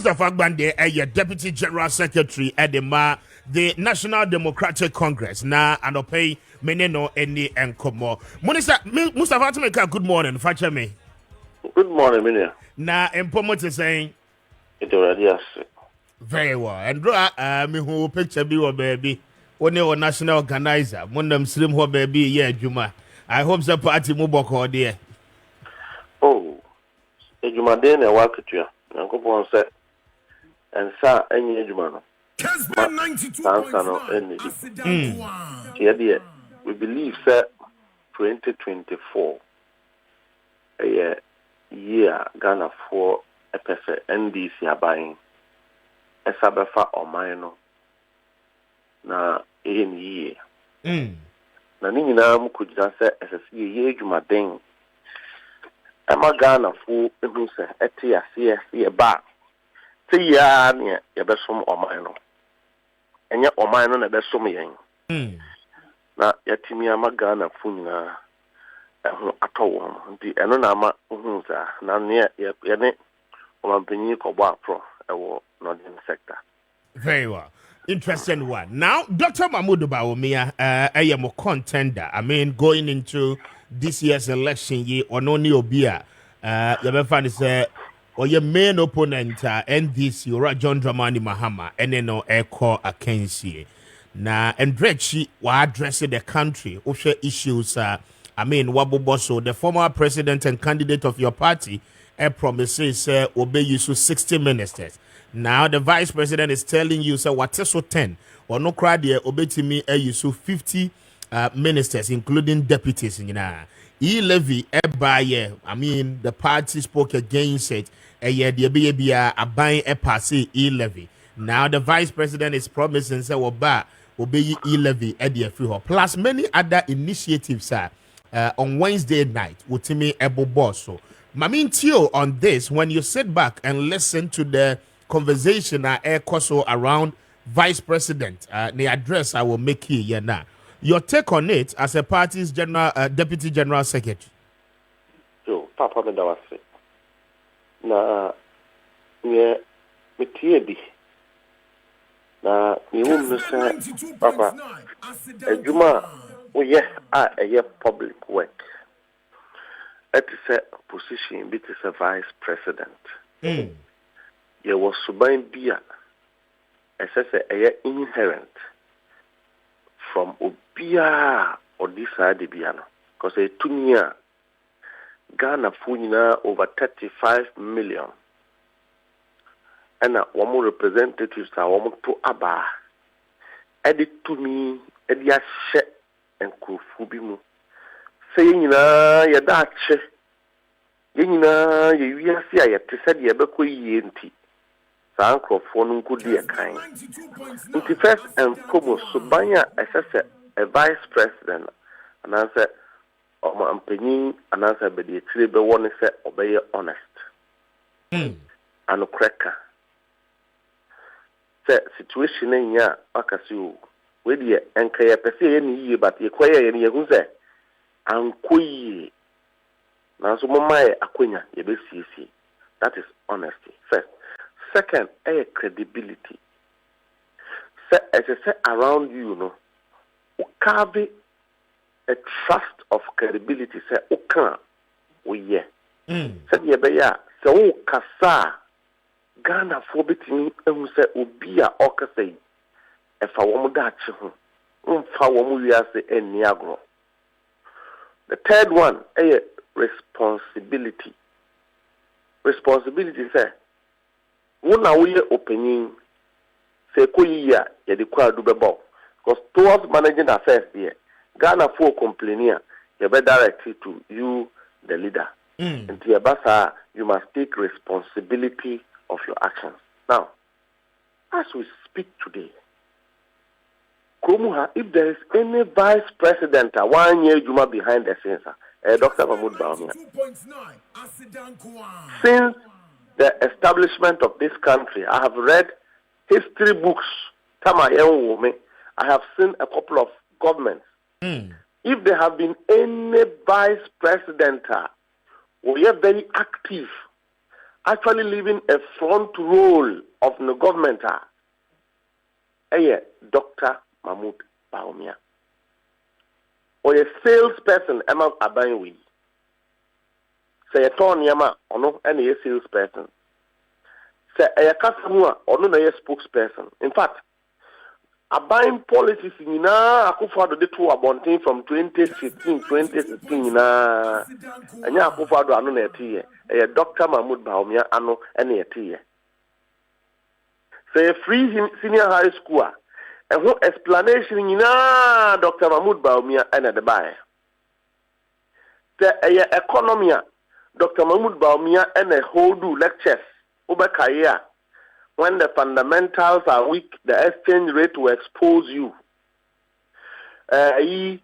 Mustafa Gbande, Deputy General Secretary at the National Democratic Congress. Na anope meneno any enkomo. Mustafa Tumeka, good morning. Facha me. Good morning, Minia. Na empomo to saying it already has. Very well. And draw me who picture be or baby. One or national organizer. One them slim ho baby, yeah, Juma. I hope the party muboko dear. Oh, a Juma day and a walk at you. Uncle Pon said, and sa any Jumano. Kessben 92.9FM. Yeah, dear. We believe that 2024 a year Ghana for a person NDC are buying a sabafa or minor na in year. Na nini na could just say as a year Juma ding. Ama Ghana for who say a tear see a bar. See ya near your best from or minor. And yet or minor a best from young. Na yatimi ama Ghana funina atọ nti eno na ama hunza na ne yene omanpanyi kọbọ apro ewo northern sector. Very well. Interesting one. Now, Dr. Mahmoud Bawumia, I am a contender. I mean, going into this year's election year, Ononi Obia, you find say, or your main opponent, NDC, or John Dramani Mahama, and then no echo Akensi. Now, and Drechi were addressing the country, also issues. I mean, Wabu Bosso, the former president and candidate of your party, promises obey you to 60 ministers. Now the vice president is telling you, so what is so 10 or no crowd here obey to me you so 50 ministers, including deputies. E-levy by I mean the party spoke against it. The baby a buying a passe e-levy. Now the vice president is promising say obey e-levy at the free plus many other initiatives on Wednesday night with me Ebo Bosso. Mamin Tio on this, when you sit back and listen to the conversation air coso around vice president, the address I will make here now. Your take on it as a party's general deputy general secretary. So, Papa Medawase. Na me tiedi. Na me won say Papa. Ejuma o yes a public work. It is a position, it is a vice president. There was Subain Bia, as I say, inherent from Obia or this side of Biano. Because a 2 year Ghana Funina over 35 million. And one more representatives are one to Abba. Edit to me, Edia She and Kufubimu. Saying na ya dache yina ye wiase a yete said ye beko yenti sa ankrofo no nkodi e kan nti first and foremost Subanya assess a vice president and answer ampanyin and answer be the tire be won say obey honest and cracker say situation nya akasi o we de enka ye pese ye ni but ye kwaye ye ni ye hu say Ankoyi na so mama akonya ye be sisi. That is honesty first. Second, credibility. Say as I say around you carve a trust of credibility. Say okan oye. Say ye be ya say o kasa Ghana for betimi ehun say obi a okasai e fa wo mu da che ho. Mfa wo mu wiase eni agro. The third one, responsibility. Responsibility say, wuna uye opinion, say kuyiya ya di kwa dubebo. Because towards managing affairs here, Ghana for complaining, you be directed to you, the leader. And to your basa, you must take responsibility of your actions. Now, as we speak today, if there is any vice president, 1 year Juma behind the scenes, Dr. Mahmoud Bawumia. Since the establishment of this country, I have read history books. I have seen a couple of governments. If there have been any vice president, we are very active actually leaving a front role of the government, Dr. Mahmoud Bawumia. Or a salesperson, Emma Abaywi. Say a Tonyama, or no, any salesperson. Say a customer, or no, a spokesperson. In fact, a buying policies in Akufado de two abonting from 2015, 2016 and Akufado anoneti a Dr. Mahmoud Bawumia ano any tea. Say free senior high school and who explanation in Dr. Mahmoud Bawumia and at the buy. Say a economy Dr. Mahmoud Bawumia and a whole do lectures over career. When the fundamentals are weak, the exchange rate will expose you. One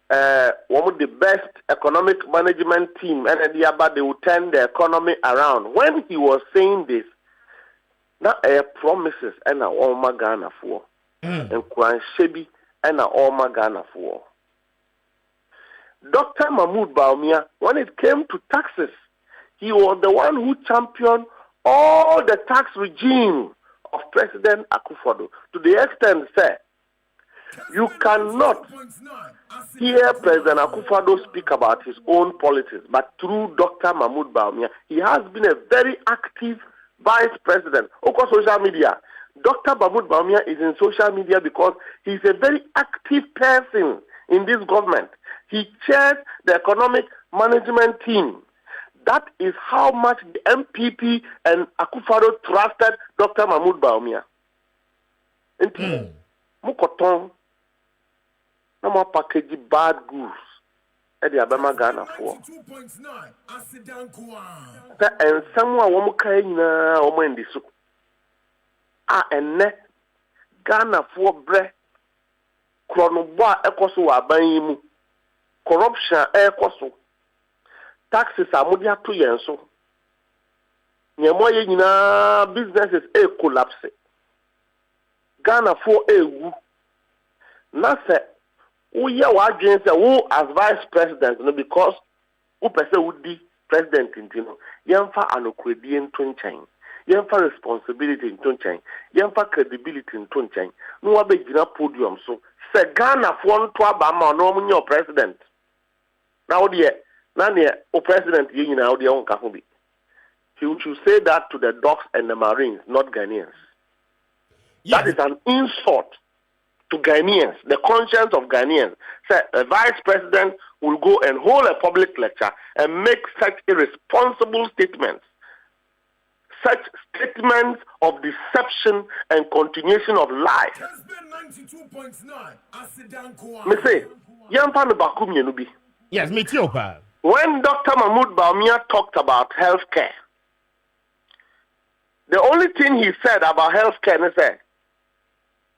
of the best economic management team, and they will turn the economy around. When he was saying this, now promises and a Oma Ghana for, and Kwan Shebi and a Oma Ghana for. Dr. Mahmoud Bawumia, when it came to taxes, he was the one who championed all the tax regime of President Akufo-Addo to the extent that you cannot hear President Akufo-Addo speak about his own politics, but through Dr. Mahmoud Bawumia, he has been a very active vice president. Over social media, Dr. Mahmoud Bawumia is in social media because he's a very active person in this government. He chairs the economic management team. That is how much the MPP and Akufo-Addo trusted Dr. Mahmoud Bawumia. Mukoton, no more package bad goods. Edi abema Ghana for. And someone womukai na omendi su. Ene Ghana for bre. Kronobwa ekoso wa banyimu. Corruption ekoso. Taxes are mudia to yenso. Nyemoye nyina businesses collapse. Ghana for wu. Na se uye wa adwen se wo as vice president no because who pese wudi president intino. Yemfa anokwedie nto nchen. Yemfa responsibility nto nchen. Yemfa credibility nto nchen. No wa begina podium so se Ghana for nto abama no munyo president. Now the Nanya, O President Yina, he should say that to the dogs and the Marines, not Ghanaians. Yes. That is an insult to Ghanaians, the conscience of Ghanaians. Say, a vice president will go and hold a public lecture and make such irresponsible statements. Such statements of deception and continuation of lies. Kessben 92.9FM. Yes, me too, Pa. When Dr. Mahmoud Bawumia talked about healthcare, the only thing he said about healthcare is that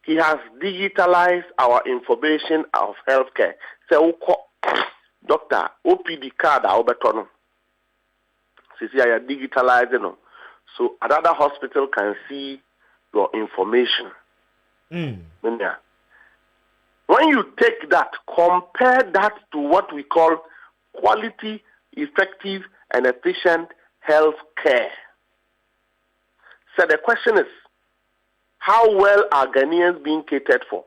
he has digitalized our information of healthcare. So, Doctor, OPD card, Albetono. See, I digitalized it. So, another hospital can see your information. When you take that, compare that to what we call quality, effective, and efficient health care. So the question is, how well are Ghanaians being catered for?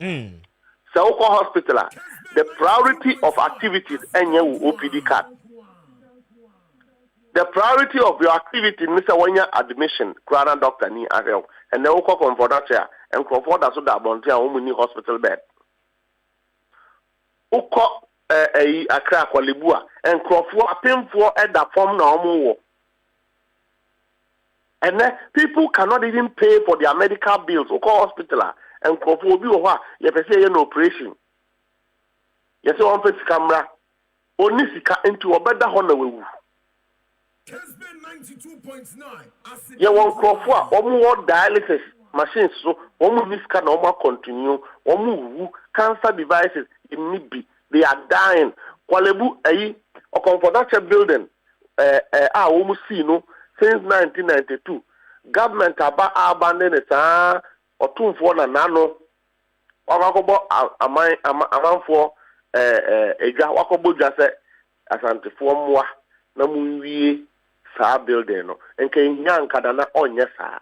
So hospital, the priority of activities and your OPD card. The priority of your activity is when your admission, Krana doctor ni ahel, and the Oko comforter and comfort as the volunteer home hospital bed. Oko Accra Kwalibua and Crawford paying for at that form now. And then people cannot even pay for their medical bills or call hospital and Crawford will be over. You say an operation. You say one face camera. Only sika into a better honor. Kessben 92.9. You want Crawford or more dialysis machines so one this can normal continue or move cancer devices in Nibi. They are dying. Kwalebu a comfortable building almost no since 1992. Government abandoned it or 2 for nano. Wakakobo aman for Wakobo jase asante for moi na muwie sa building no enka hia nkada na onye sa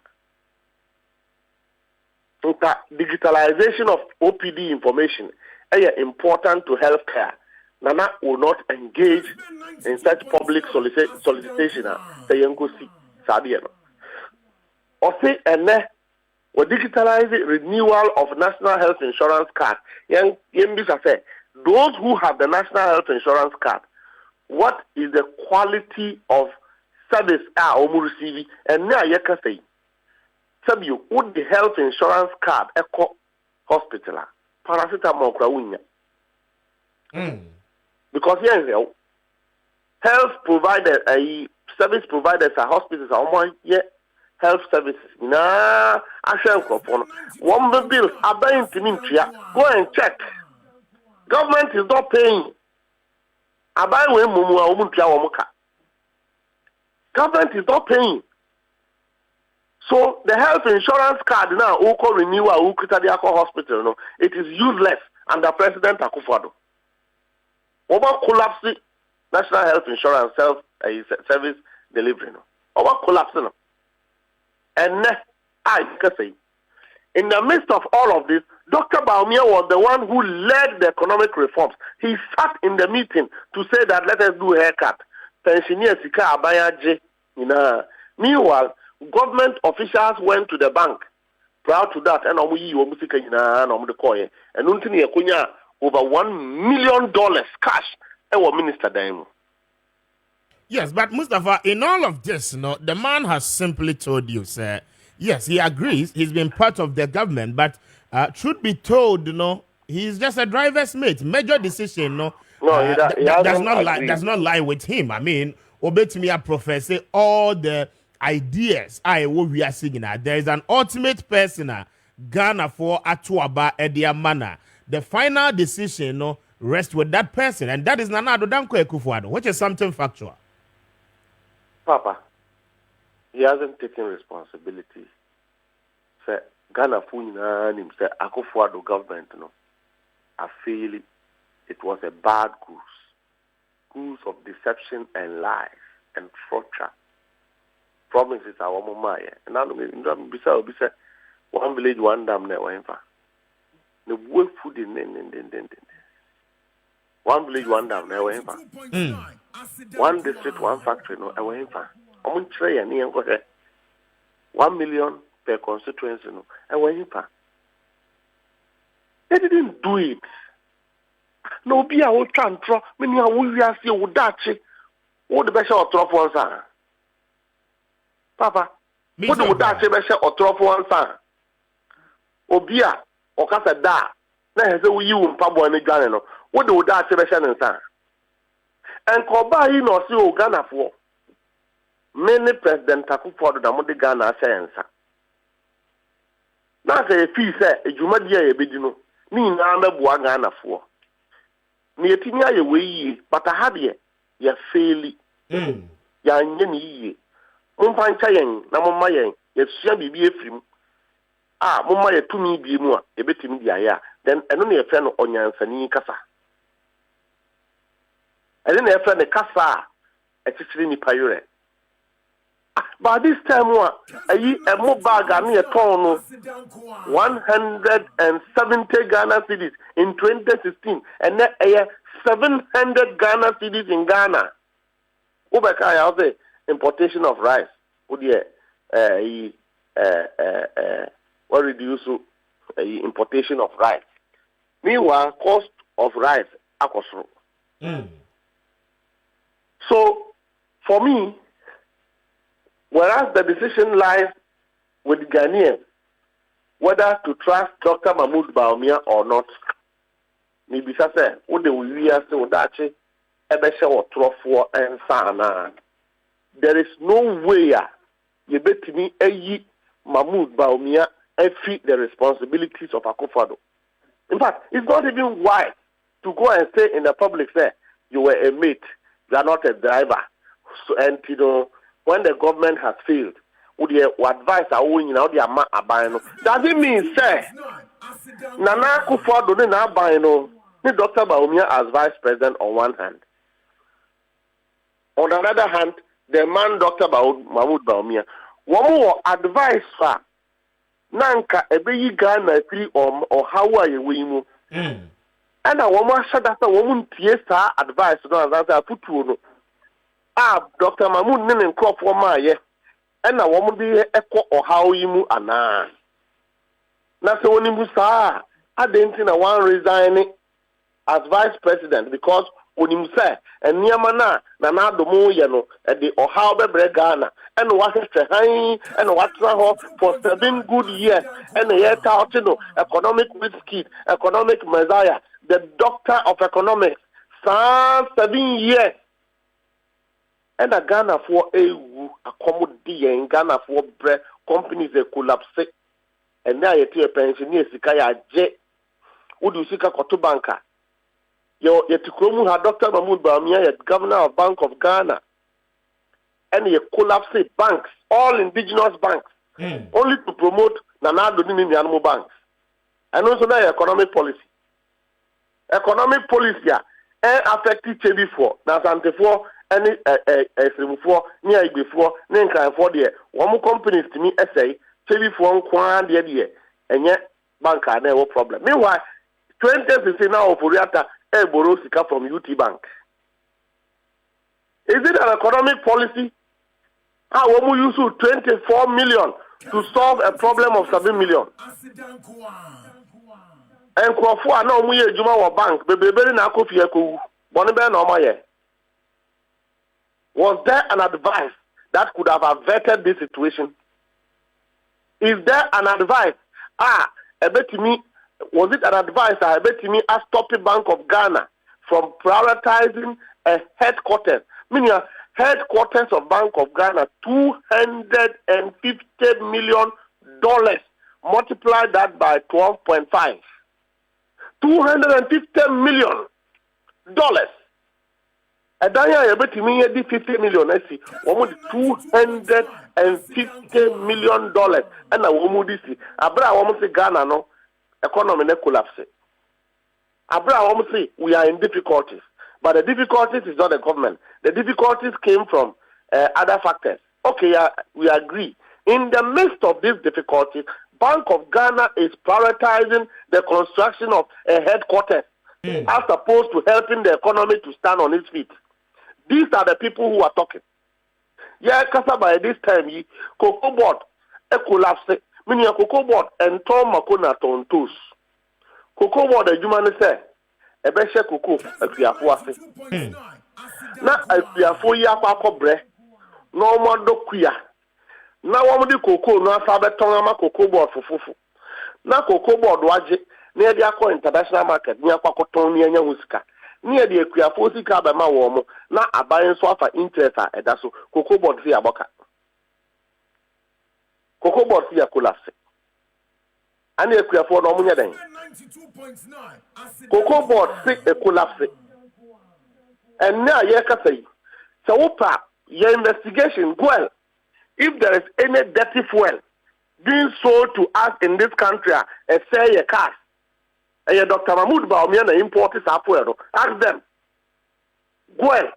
nka digitalization of OPD information is important to healthcare. Nana will not engage in such public solicitation. Say yango si sabi no. Or say or digitalize renewal of national health insurance card. Yang bisa say those who have the national health insurance card, what is the quality of service omu receive? And now yeka say, sabi would the health insurance card echo hospital paracetamol kra wunya. Because here health providers, service providers are hospitals are health services. Na ashel crop one bill abayin timintia. Go and check. Government is not paying. Abayin we mumu a umuntia wamuka. Government is not paying. So the health insurance card now, Oko renewal, Ukitadiako Hospital, no, it is useless under President Akufo-Addo. Over collapse national health insurance service delivery, no. Over collapse, no. And I can say, in the midst of all of this, Dr. Baumia was the one who led the economic reforms. He sat in the meeting to say that let us do a haircut. Pensioners, Sika Abayaje, meanwhile, government officials went to the bank prior to that, and over $1 million cash. Minister Daimo. Yes, but Mustafa, in all of this, the man has simply told you, sir. Yes, he agrees. He's been part of the government, but truth be told, he's just a driver's mate. Major decision, does not lie with him. I mean, Obetimia professor all the ideas what we are seeing now. There is an ultimate person, Ghana for Atuaba Edia Mana. The final decision rests with that person, and that is Nana Addo Dankwa Akufo-Addo, which is something factual. Papa, he hasn't taken responsibility. Say Ghana Funina himself, Akufo-Addo government, I feel it was a bad goose of deception and lies and torture. Promises are one more, and now we say 1 village, 1 dam, never. The way food in 1 village, 1 dam, never. 1 district, 1 factory, no, away. 1 million per constituency, no, away. They didn't do it. No, be a old tantro, meaning I will ask you, would that what the best of 12 ones are? Papa, what would that say, best of 12 ones are? Obia, or Casa da, now you and Pablo and Ghana, what would that say, best of and Koba, you know, see Ghana for many President Akufo-Addo Damondi Ghana science. Now say, if he said, a Jumadia, a bidino, me nana Ghana for. Near Tinia, way, but I had ye fairly. Yan ye. Mumpan Chayang, Namayan, yet Shabby be a film. Mumma to me be more, a bit in the aya, then only a friend on Yan Sani Casa. I didn't have friend a Casa, a Chichini Pire. By this time, a mobile Ghana tono 170 Ghana cities in 2016, and then 700 Ghana cities in Ghana. Ubeka, I'll say importation of rice. Would what reduce importation of rice? Meanwhile, cost of rice akosro. So, for me, whereas the decision lies with Ghanaians whether to trust Dr. Mahmoud Baumia or not, maybe say, what they will hear say, Odachi, Ebesha or Trofo and Sana. There is no way you bet me Mahmoud Baumia and fit the responsibilities of Akufo-Addo. In fact, it's not even wise to go and say in the public, say, you were a mate, you are not a driver. So, and when the government has failed, would you advise our own does it mean, say, Nana Akufo-Addo na Abano, Dr. Baumia as vice president on one hand. On the other hand, the man Dr. Mahmoud Bawumia, one advice for Nanka ebeyi Ghana free or how are you wimu. And a woman said that a woman TSA advice no as I put no. Dr. Mahmoud Nen crop for my and a woman be echo or how you ana. Na so when you say I didn't think I want resign as vice president because when you say and Niamana na do mo ye no the or how be Ghana and what is high and what's for 7 good years and a year no economic whiskey, economic messiah, the doctor of economics, 7 years. And a Ghana for a accommodate in Ghana for bread companies they collapse. And now you a pensioner Sikaya J. Would you seek a Koto banker? Your Yetikumu had Dr. Mahmoud Bawumia, governor of Bank of Ghana. And you collapse banks, all indigenous banks, only to promote Nana Dodini Animal banks. And also now economic policy. Economic policy affected TV4, now Sante4. Any before near before name can for the one companies to me essay telephone kwan the and yet banker no problem. Meanwhile, 20% now of Uriata borrow sika from UT Bank. Is it an economic policy? How we use 24 million to solve a problem of 7 million? And Kwafua no we Juma bank, baby na kofi eko bonibe na omaye. Was there an advice that could have averted this situation? Is there an advice? Was it an advice as stopping Bank of Ghana from prioritizing a headquarters? Meaning, headquarters of Bank of Ghana, $250 million. Multiply that by 12.5. $250 million. Adanya yebetimi yedi 50 million esi womu $250 million and a womu disi abra womu si Ghana no economy ne collapse abra womu si we are in difficulties, but the difficulties is not the government. The difficulties came from other factors. Okay, we agree. In the midst of these difficulties, Bank of Ghana is prioritizing the construction of a headquarters as opposed to helping the economy to stand on its feet. These are the people who are talking. Yeah, kasa by this time, cocoa board, a collapse, meaning a cocoa board and Tom Makona tontos. Cocoa board, a human say, a beshe cocoa, a piafuase. Na a piafu ya bre, no more do queer. Na wamudi cocoa, no sabeton ama cocoa board for fufu. Na cocoa board waje, near the international market, near Pacoton, near Yahuska. Near the Equiafosi Cabama Womo, na abayan swafa interest at Edaso, Cocoa board see aboka. Cocoa board see a collapse. And the Equiafo no munya den. Cocoa board see a collapse. And now ye can say, so your investigation, well, if there is any dirty fuel being sold to us in this country, say a car. And Dr. Mahmoud Bawumia imported fuel. Ask them. Well,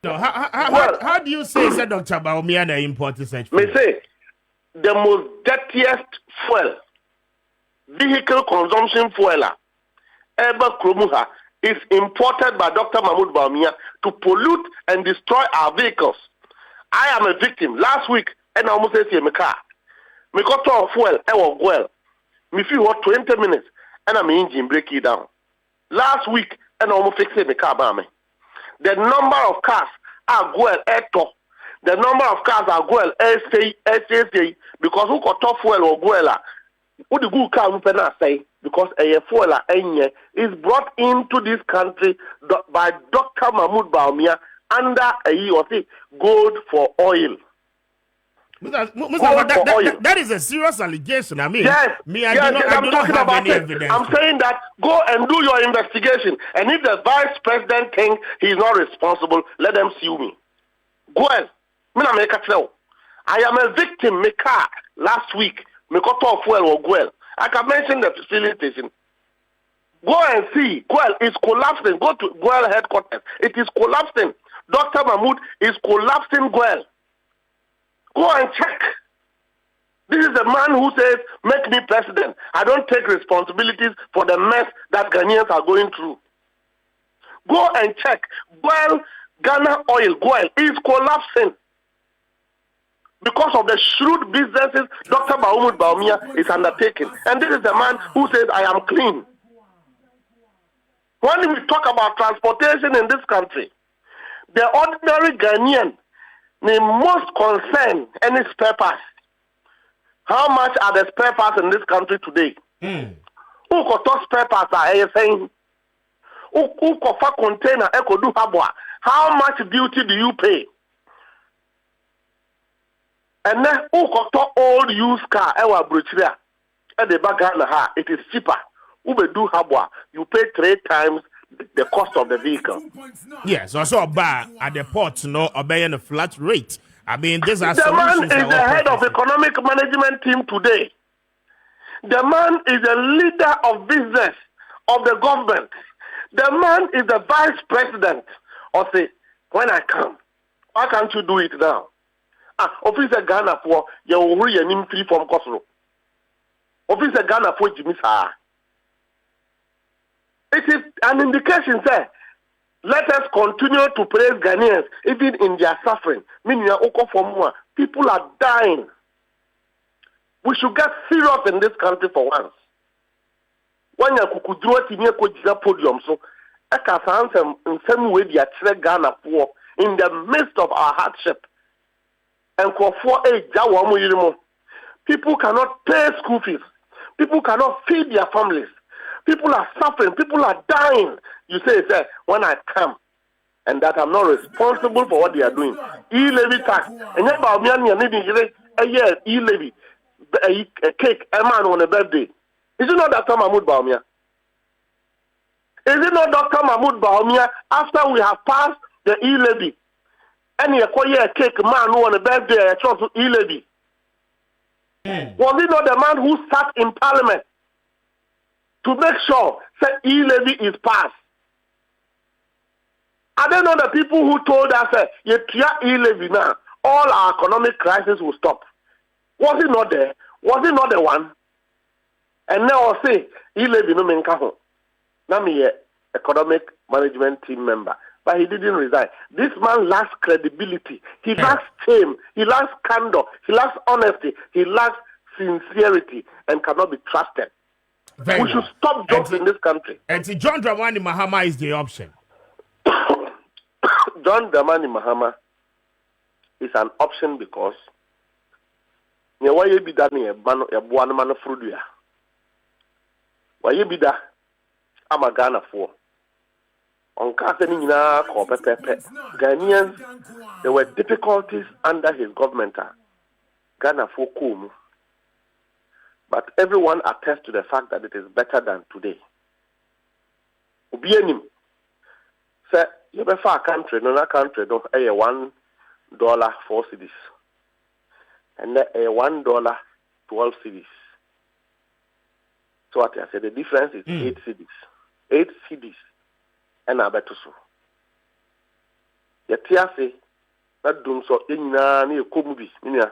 no, how do you say Dr. Bawumia imported such fuel? Me say the most dirtiest fuel, vehicle consumption fuel, ever Kromuha is imported by Dr. Mahmoud Bawumia to pollute and destroy our vehicles. I am a victim. Last week, and I almost said my car. Me got on fuel, I was well. Me feel what 20 minutes. And I'm engine break it down. Last week, and I almost fixed my car by me. The number of cars are well eto. The number of cars are well SASA because who got top fuel or well. What the good car we say because a fuel is brought into this country by Dr. Mahmoud Bawumia under a gold for oil. That is a serious allegation. I mean, yes, I do not have any evidence. I'm saying that go and do your investigation. And if the vice president thinks he's not responsible, let them sue me. Go ahead. I am a victim. My car last week, my car fuel or Guel. I can mention the filling station. Go and see. Guel is collapsing. Go to Guel headquarters. It is collapsing. Dr. Mahmoud is collapsing well. Go and check. This is a man who says, make me president. I don't take responsibilities for the mess that Ghanaians are going through. Go and check. Well, Ghana Oil, Goil, is collapsing because of the shrewd businesses Dr. Mahmoud Bawumia is undertaking. And this is the man who says, I am clean. When we talk about transportation in this country, the ordinary Ghanaian, the most concerned any spare parts. How much are the spare parts in this country today? Who could talk spare parts are saying? Who could for container echo do habwa? How much duty do you pay? And then who could talk old used car ewa bruchria? At the back it is cheaper. Ube do habwa, you pay 3 times the cost of the vehicle. Yes, also at the port, obeying a flat rate. I mean, these are the man is the head of economic management team today. The man is a leader of business of the government. The man is the vice president. Or say, when I come, why can't you do it now? Officer Ghana for your name free from Kosovo. Officer Ghana for Jimmy Sa. It is an indication, sir. Let us continue to praise Ghanaians even in their suffering. Meaning, people are dying. We should get serious in this country for once. When you could do it in your podium, so I can say in some way they are Ghana for in the midst of our hardship. And people cannot pay school fees. People cannot feed their families. People are suffering. People are dying. You say, when I come, and that I'm not responsible for what they are doing. E-levy tax. And yet, a year e-levy, a cake, a man on a birthday. Is it not Dr. Mahmoud Bawumia? Is it not Dr. Mahmoud Bawumia after we have passed the e-levy? And you acquire a cake man who on a birthday, a chance to e-levy. Was it not the man who sat in parliament to make sure that e-levy is passed? I don't know the people who told us that you e-levy now, all our economic crisis will stop. Was it not there? Was it not the one? And now I say e-levy no menkaho. Now me economic management team member, but he didn't resign. This man lacks credibility. He lacks shame. He lacks candor. He lacks honesty. He lacks sincerity and cannot be trusted. We should stop jobs in this country. And John Dramani Mahama is the option. John Dramani Mahama is an option because why you be that near one man of Frudia? Why you be that? I'm a Ghana for. On Casanina, Ghanaians, there were difficulties under his government. Ghana for Kum. But everyone attests to the fact that it is better than today. Ubienim. Say, you be far country, no country, no, $1 4 cedis. And then $1 12 cedis. So what I said, the difference is 8 cedis. 8 cedis. And I bet so. Yet, say, that doom so in a comubi, Minia.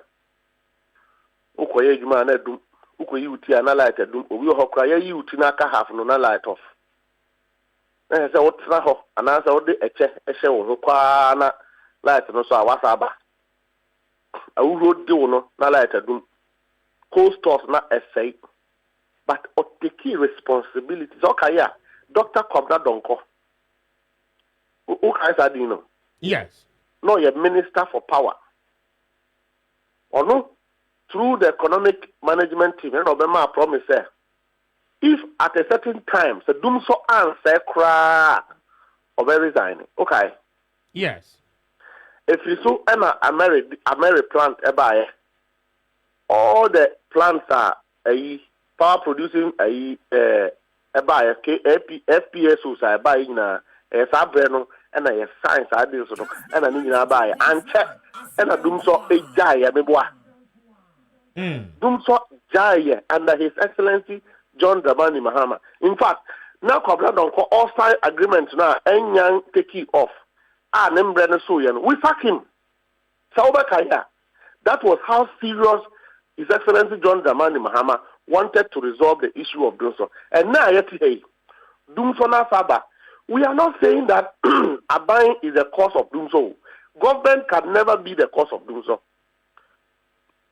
Okoye, you man, that doom. Uko you tea and light at doom, we will cry you to naka half no light off. And I said, what's that? And I said, a shell require light no so I was aba. I will do no light at doom. Cold stores not essay, but the key responsibilities. Okay, yeah, Dr. Kobna Donko. Who I do you know? Yes. No, you're minister for power. Or no? Through the economic management team, and Obama promise if at a certain time, the doom so answer cry or resign. Okay. Yes. If you so a married plant buy all the plants are a power producing a buy FPSOs I buy in a sabreno and a science ideas and a nina buy and check and a doom so a jaya meboa. Dumso Jaya under His Excellency John Dramani Mahama. In fact, now Kobla don't call all side agreements now and young take it off. we sack him. That was how serious His Excellency John Dramani Mahama wanted to resolve the issue of Dumso. And now, Dumso na Saba. We are not saying that Aban is the cause of Dumso. Government can never be the cause of Dumso.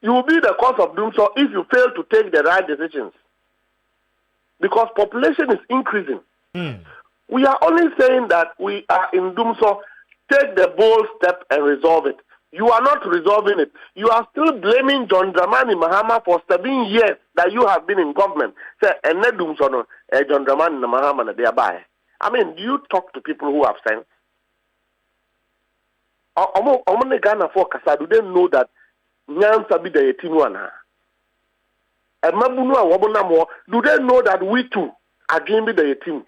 You will be the cause of Dumso if you fail to take the right decisions. Because population is increasing. We are only saying that we are in Dumso. Take the bold step and resolve it. You are not resolving it. You are still blaming John Dramani Mahama for 7 years that you have been in government. Say, and Dumso no, John Dramani Mahama na thereby. I mean, do you talk to people who have sense? Omone Ghana for Kasa, do they know that Nyan Sabi the Yetimuana? And Mabunu and Wabunamo, do they know that we too are doing the Yetim?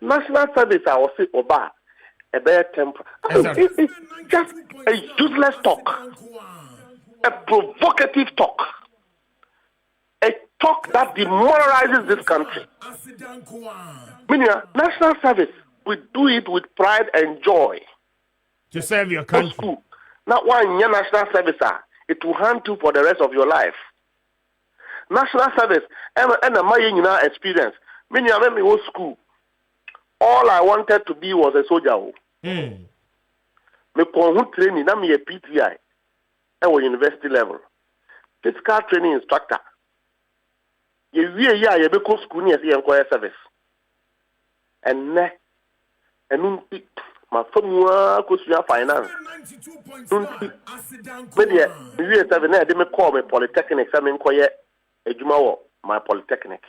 National Service, I will say, Oba, a better temper. It's just a useless talk, a provocative talk, a talk that demoralizes this country. Meaning, National Service, we do it with pride and joy. To serve your country. Not one year National Service, it will haunt you for the rest of your life. National Service, and my experience. Meaning, I remember old school. All I wanted to be was a soldier. Me training, I'm a PTI at university level. Physical training instructor. You be school near the service. And my family could finance. Maybe you they may call me polytechnic, I mean, my polytechnic.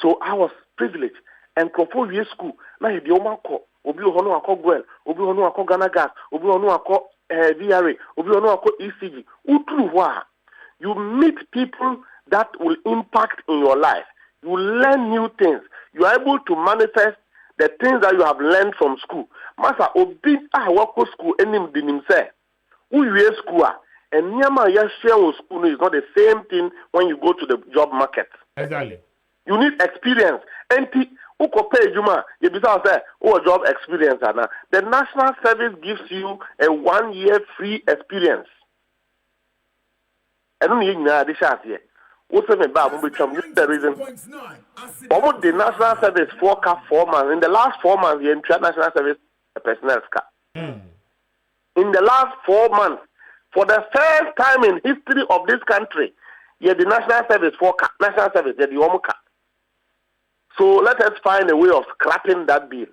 So I was privileged and for year school. Now you be Omako, Obi Hono Ako Gwel, Obi Hono Ako Ghana Gas, Obi Hono Ako VRA, Obi Hono Ako ECG. You meet people that will impact in your life. You learn new things. You are able to manifest the things that you have learned from school. Masa Obi work school enim dinim say. Who you school and Nyama ya share with school is not the same thing when you go to the job market. Exactly. You need experience. And who pay Juma, you be say, job experience. The National Service gives you a 1 year free experience. I don't need this here. What's the reason? Almost the National Service forecast 4 months. In the last 4 months, the National Service personnel cut. In the last 4 months, for the first time in history of this country, the National Service forecast, National Service, the Omoka. So let us find a way of scrapping that bill.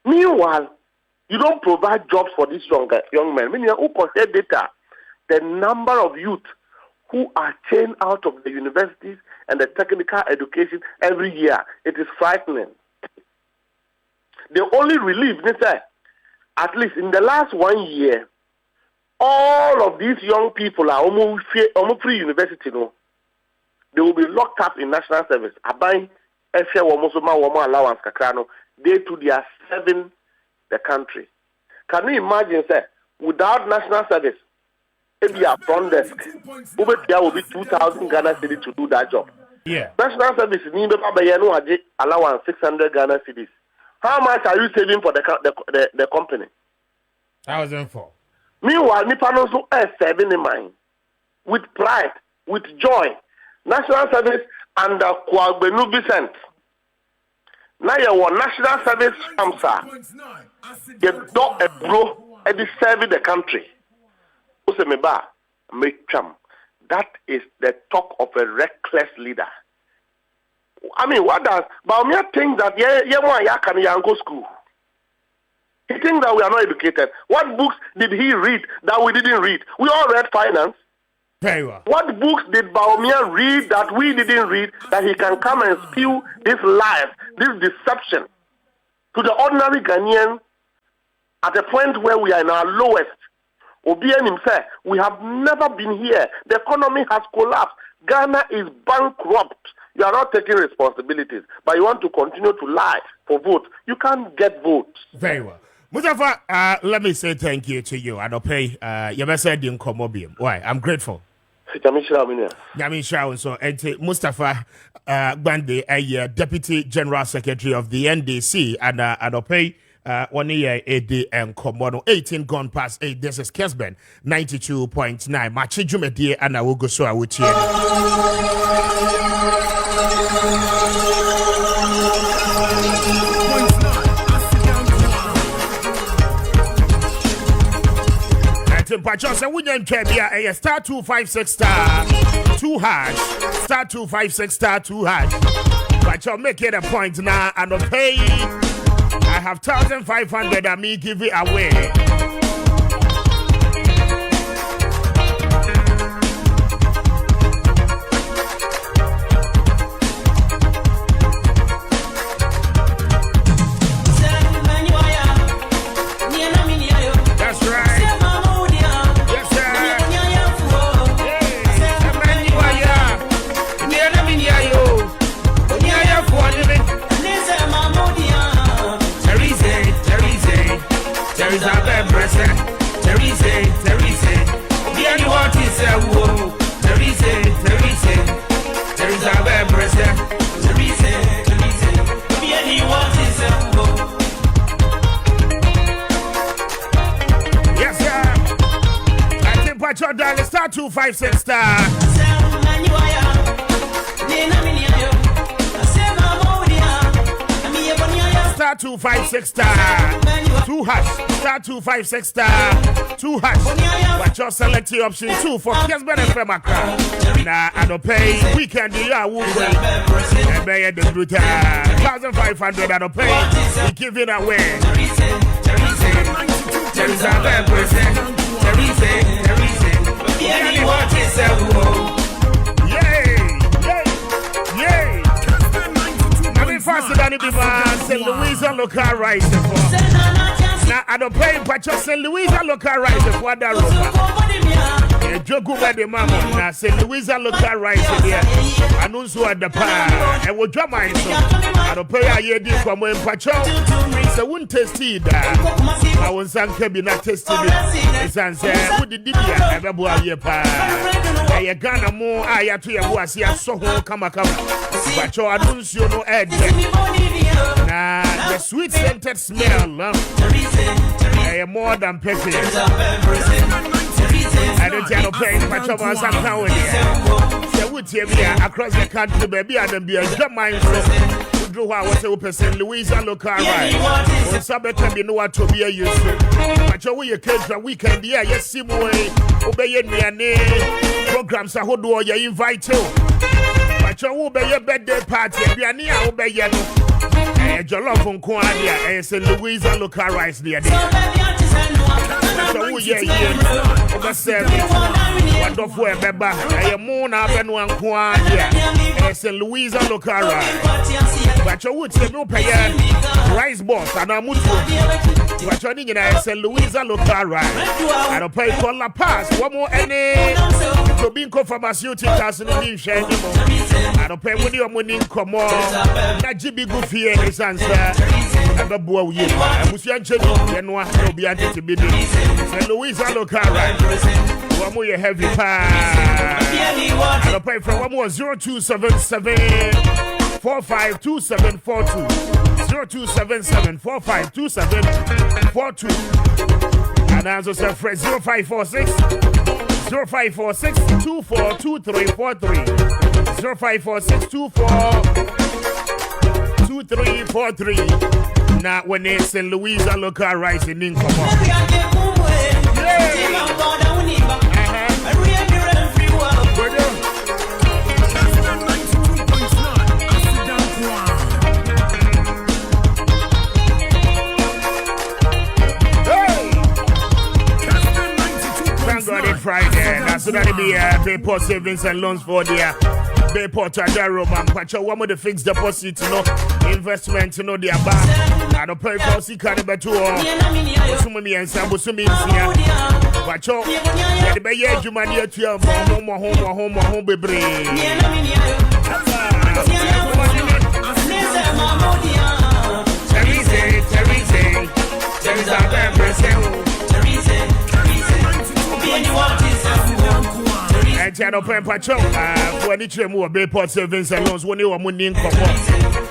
Meanwhile, you don't provide jobs for these young men. Meaning, who compare data, the number of youth who are chained out of the universities and the technical education every year, it is frightening. The only relief, they say, at least in the last 1 year, all of these young people are almost free university. No, they will be locked up in National Service. Allowance kakrano. They too they are serving the country. Can you imagine, say, without National Service, maybe a front desk, there will be 2,000 Ghana cedis to do that job. Yeah. National Service need allowance 600 Ghana cedis. How much are you saving for the company? 1,004. Meanwhile, Nippon also is serving in mind with pride, with joy. National Service and the Kwame Vicent. Now you want National Service Amsa. You don't a bro and serving the country. That is the talk of a reckless leader. I mean, what does Baumia think that can go school? He thinks that we are not educated. What books did he read that we didn't read? We all read finance. Very well. What books did Baumia read that we didn't read that he can come and spew this lies, this deception to the ordinary Ghanaian at the point where we are in our lowest? Obian himself, we have never been here. The economy has collapsed. Ghana is bankrupt. You are not taking responsibilities, but you want to continue to lie for votes. You can't get votes. Very well. Mustafa, let me say thank you to you. I don't pay. You ever said in Komobium. Why? I'm grateful. Yamin Shaun, so Mustafa Gbande, a Deputy General Secretary of the NDC, and Adopay 1 year AD and Komodo 18 gone past 8. This is Kessben 92.9. Maakye Jumedie and I will go so I would hear. Pachosa William Trebia a star 256 star 2 hash star 256 star 2 hash. Pacho make it a point now and pay. I have 1,500 and me give it away. Dial star 256 star. Star 256 star 2 hash star 256 star 2 hash. Watch your select option 2 for Kessben FM account. Now I don't pay weekend yeah woo and pay the brutal 1,500 I don't pay. We give it away. Faster than it be St. Louisa local rice. Now I don't pay but just St. Louisa local rice for that ropa. Jogu by the mama. Now St. Louisa local rice here. I know so at the par. I will drop my son. I don't pay a year deal from when Pacho. So won't test it. I was uncle be not testing it. It's answer. Who did it? I have a year pa. I got more. I have to have so come. But I don't see no edge. Nah, the sweet scented smell. I am more than perfect. I don't tell no pain, but I'm town here. So would you be across the country, baby? I don't be a job mind. Do what was open St. Louisa local right. Or somebody can be no one to be a use. But your way you came for a weekend, yeah, yes, see boy. Obey me a name. Programs are who do you invite you. But you will be your birthday party, be a near obey you. And your love from Kwadia and St. Louisa local rice near there. So who yeah, over 7. What of where, Beba? I am more now than one Kwadia and St. Louisa local rice. But you would say no pay rice boss and a mutu. But you're in St. Louisa local rice. I don't pay for La Paz. One more any to be pharmaceuticals in the niche anymore. I don't pay with your money come on. That GB Goofy and his answer. I'm a boy. I was young and one will be at the bidding. St. Louisa local rice. One more heavy pie. I don't pay for one more 0277 452742 0277 452742 and also say fresh 0546 242343 0546 242343. Now when it's St. Louisa local rice in income. Friday, that's gonna be paper savings and loans for the paper to the Roman Pacho. One of the fixed deposit, investment, the bank. I don't pay for sick and better. Summi and Sambusumi, Pacho, the Bayer Jumania to your home, baby. Channel Pacho, for the Tremu of Bayport Savings and Loans, when you were money in common.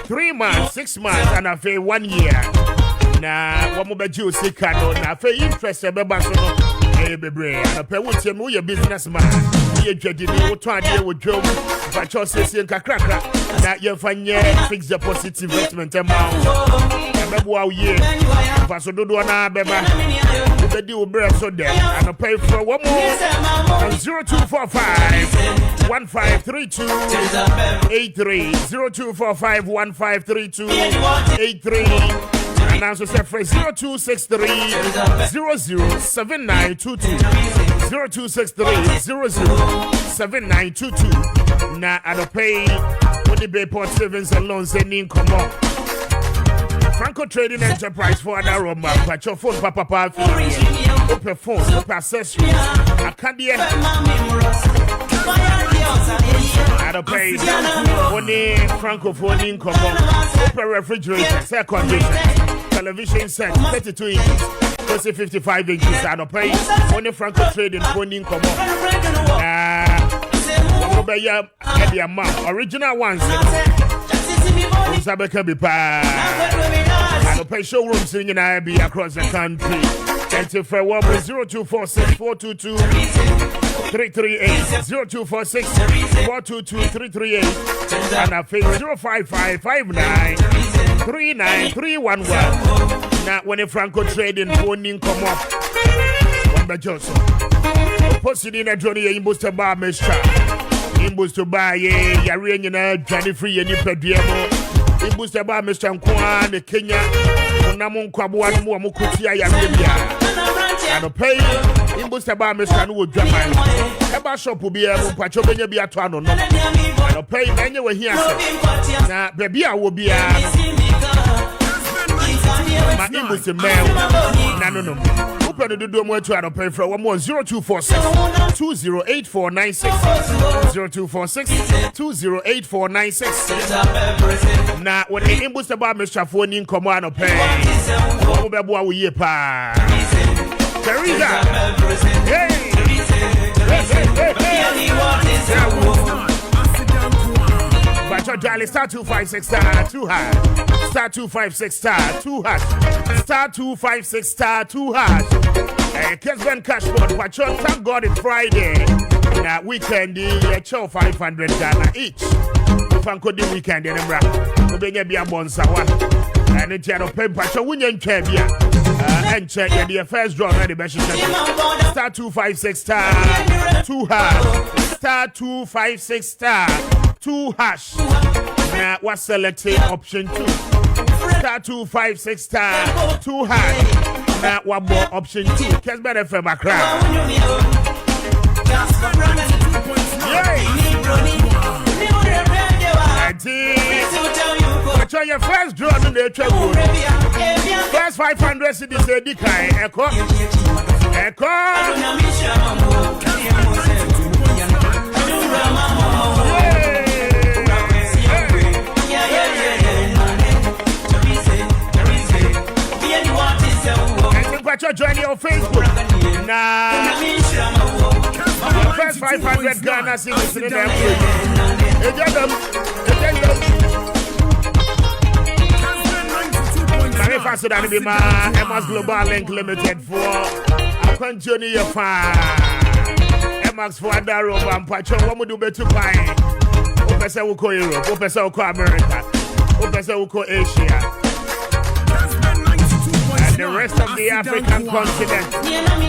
3 months, 6 months, and I pay 1 year. Now, what more you see, Cano, now pay interest, a babasono, a baby, and a pay with him, your businessman. You're getting you trying to deal with Joe, but you're saying, Cacraca, that you find fixed deposit investment amount. Wow, yeah, Paso Dudwana, Beba, the deal bread so there, and I pay for one more 0245 1532 83 0245 1532 83 and also say for 0263 007922 0263 007922 now I don't pay when the Bayport Savings and Loans and income up. Franco Trading Enterprise for an aroma, but your phone, Papa, open phone, open accessories. I can't be I don't pay only Francophone income, open refrigerator, air conditioner, television set, 32 inches, 55 inches. I don't pay only Franco Trading phone income. The amount, original ones. Sabeka be pa. I don't pay showrooms in IB across the country. And if I want 0246 422 338 0246 422 338 and I pay 055 59 39311. Now when a Franco Trading phone come up, one by Johnson. Posted in a Johnny Imbuster Bar Mestra. Imbus to buy a rain in a Johnny Free and Nipediamo. Imbus to buy Mr. Kwan, the Kenya, Namun Kwabuan Mukutia Yamia. And a pay Imbus to buy Mr. Wood Japan. Eba shop will be able to Pachobenia be a tunnel. And a pay anyway here. Now, baby, I will be a my Imbus to mail. No. Open the door more to pay for one more 0246 208496 0246 208496. Now, when the Imbus about Mr. Phone in command of pay, what will be pa? Teresa, hey, but your dial is star 256 star 2 hash, star 256 star 2 hash, star 256 star 2 hash. Kessben Cashboard, but your thank God it's Friday. Now weekend, the show 500 Ghana each. Fanko the weekend in Emra, the baby a bonsawa. And it's your pen patch, a winning cabia. And check the first draw ready, best star 256 star 2 hash, star 256 star 2 hash. Now what's selecting option 2? Star 256 star 2 hash. Now one more option 2. Kessben FM Accra. Try your first draw in the trouble. First 500 cities a decay. Echo. Join your Facebook. Nah. First 500 Ghana cities in them. Very faster than the man. Emma's Global Link Limited for a continue your fan. Emma's for a Daro and Pacho. What would you bet to buy? Opesa Uko Europe, Opesa Uko America, Opesa Uko Asia. The rest of the African continent.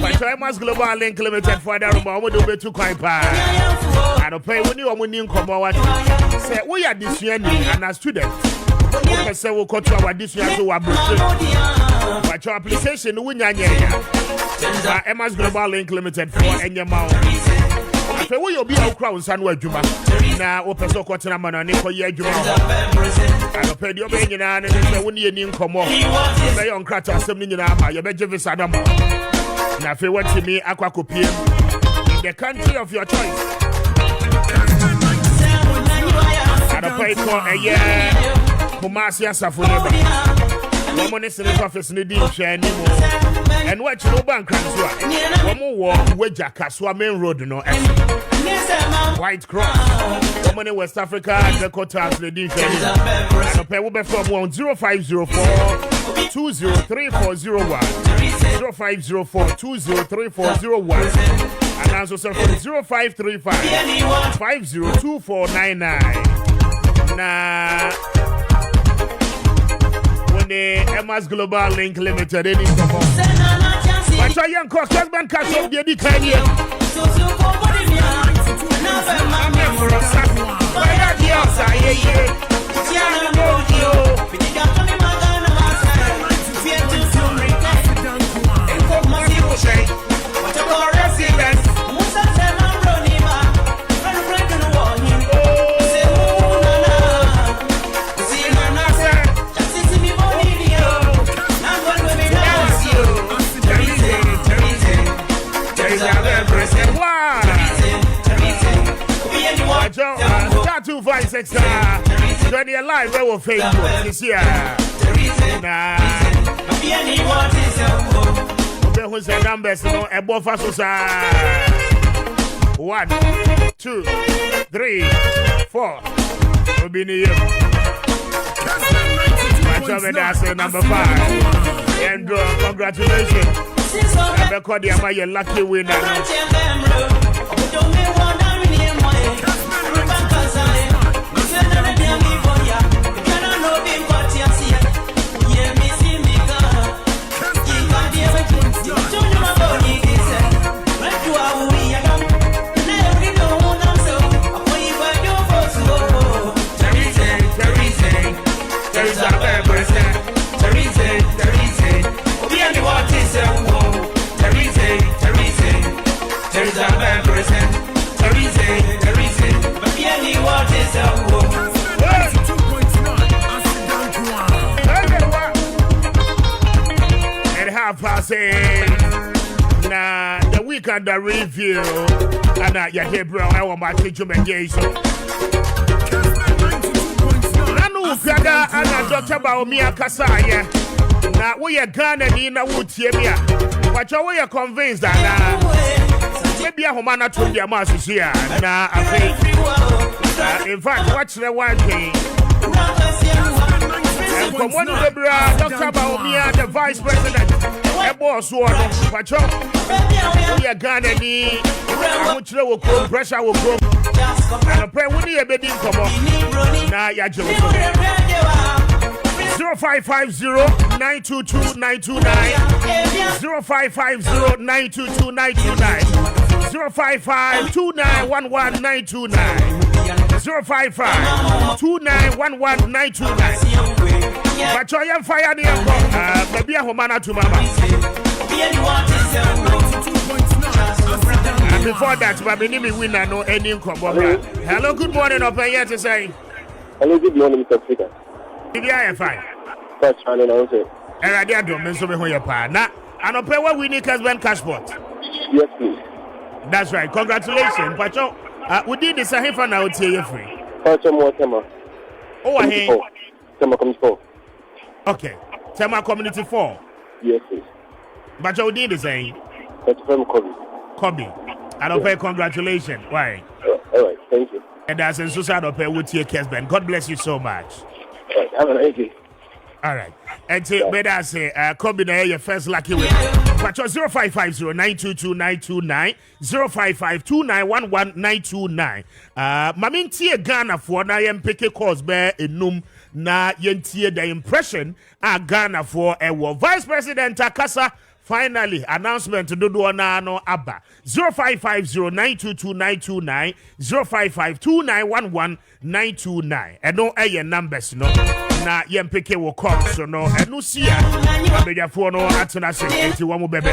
But Emma's Global Link Limited for the room, I would do better quite bad. I don't pay when you are winning come out. Say, we are this year and a student. We say we cut our this year to our budget. But your application, we are Emma's Global Link Limited for any amount. After we will be our crowns and word Juma. Now, open so cotton and money for year Juma. I don't pay your baby and it's when you need come on. Say on cratter, something in our your bedroom is Adama. Now, if you want to me, Aqua Copy in the country of your choice. I don't pay for a year. Kumasia Safuneba. Woman is in the office in the deep anymore. And what you know, bank transfer. One more walk, Weja Kaswa main road, no. White Cross. Woman in West Africa, the Kotas, the deep and a pair will be from 0504 203401. 0504 203401. And also from 0535 502499. Nah. Emma's Global Link Limited, any come on. But I am Kessben catch up the decline here. Star 256 join your live where we'll Facebook this year. Nah, who's the numbers? No, a buffer so 1, 2, 3, 4. We'll be near you. That's number 5. And congratulations. I'm a lucky winner. Nah, the week under review, and you hear, bro, I want my teacher mediation. Nanu Gaga and Dr. Baomia Kasaya. Now, we are Ghana in a wood here. But you are convinced that maybe a Homana to the Mass here. Now, I think, in fact, watch the one thing. And from one of the Dr. Baomia, the Vice President. Boss one, but you are gonna need much will come, pressure will come. And a prayer will be a bedding come on. Now, ya 0550-922-929, 0550-922-929, 055-2911-929, 055-2911-929. But I am fire near maybe a Homana to Mama. And before that, my name winner no any income. Hello, good morning, open here to say. Hello, good morning, Mr. Speaker. If I am fine. That's fine, and I'll say. And I don't mention me your partner. And open what we need Kessben Cashport. Yes, please. That's right. Congratulations, Pacho. We did the Sahifa now to you free. Pacho more Tema. Oh, I hate Tema comes 4. Okay. Tema Community 4. Yes, please. But you did the same. That's from Kubi. I don't pay congratulations. Why? All right, thank you. And that's in Susan pay with your Kessben. God bless you so much. All right, have a nice day. All right. And better say, Kubi, your first lucky win. But 0550-922-929, 055-2911-929. Mamin tie Ghana for na yempeke cause bear enum na yentie the impression Ghana for Vice President Akasa. Finally, announcement to do na no abba 0550-922-929, 055-2911-929. And no numbers no. Na yempeke will come so no and no see ya. Abeja for no atena se 81 mo bebe.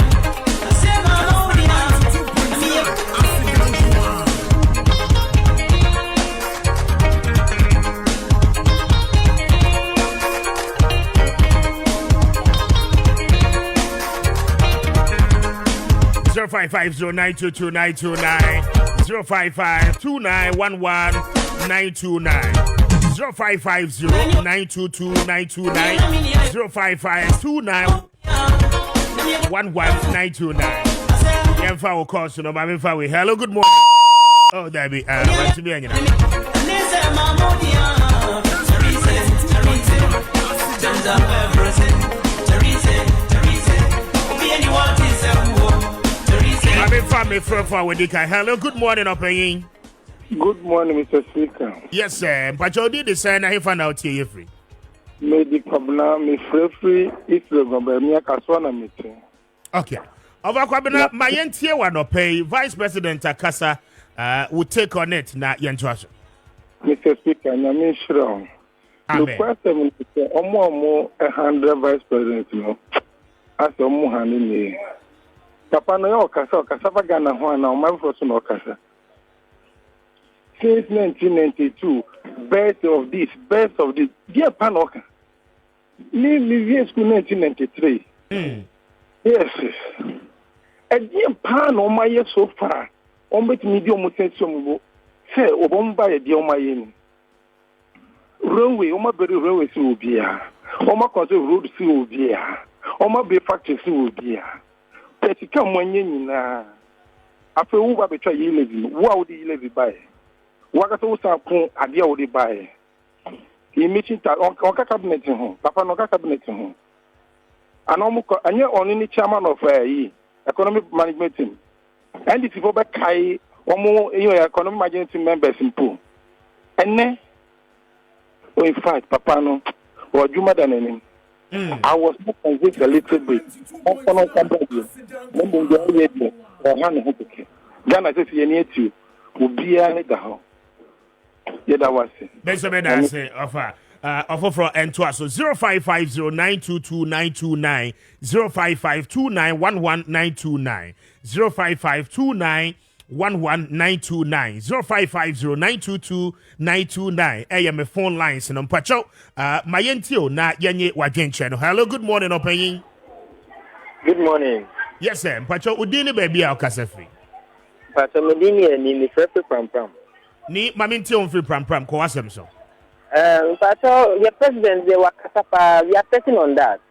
055-922-929, 055-2911-929, 0550-922-929, 0552-911-929. Yemfa will call so no Mamifa we. Hello, good morning. Oh, there be want to be on. Hello, good morning, Opeying. Good morning, Mr. Speaker. Yes, sir. But you did the sign. I found out here free. Maybe Kwabena, me free. If you go by me, I can swan a meeting. Okay. Over Kwabena, my NTA one pay. Vice President Akasa will take on it na Yentuaso. Mr. Speaker, I mean sure. The question is, Omo 100 Vice President, you know, as Omo Hanini. Papa no yo kasa Ghana ho na Omo for so no kasa. Since 1992, best of this, dear Panoka. Me school 1993. Yes. A dear Pan on my year so far. On bet medium sensual. Say, Obomba a dear my in. Railway, Oma Berry Railway will be here. Oma Control Road will be here. Oma Bay Factory will be here. Petty come when you na. After who will betray you living, what do you live by? Wakato Sapon, Adia would buy. He mentioned that on cabinet home, Papa no cabinet home. And you're only chairman of economic management team. And if you go back, I almost economic management team members in pool. And then, in fact, Papa no, or Juma than any. I was not convinced a little bit. On somebody, or Hannah Then I said, you need to be a little. Yeah, that was it. Benjamin, I say, offer from N2, so 0550-922-929, 0552-911-929, 0552-911-929, 0550-922-929. AM phone lines and Pacho, my NTO, na yenye wajen channel. Hello, good morning, Opeying. Good morning. Yes, sir. Pacho, udini baby au kasefi. Pacho, medini ni frefe pram. Ni maminti on free pram ko wasem so. Pacho, your president they were kasapa. We are certain on that.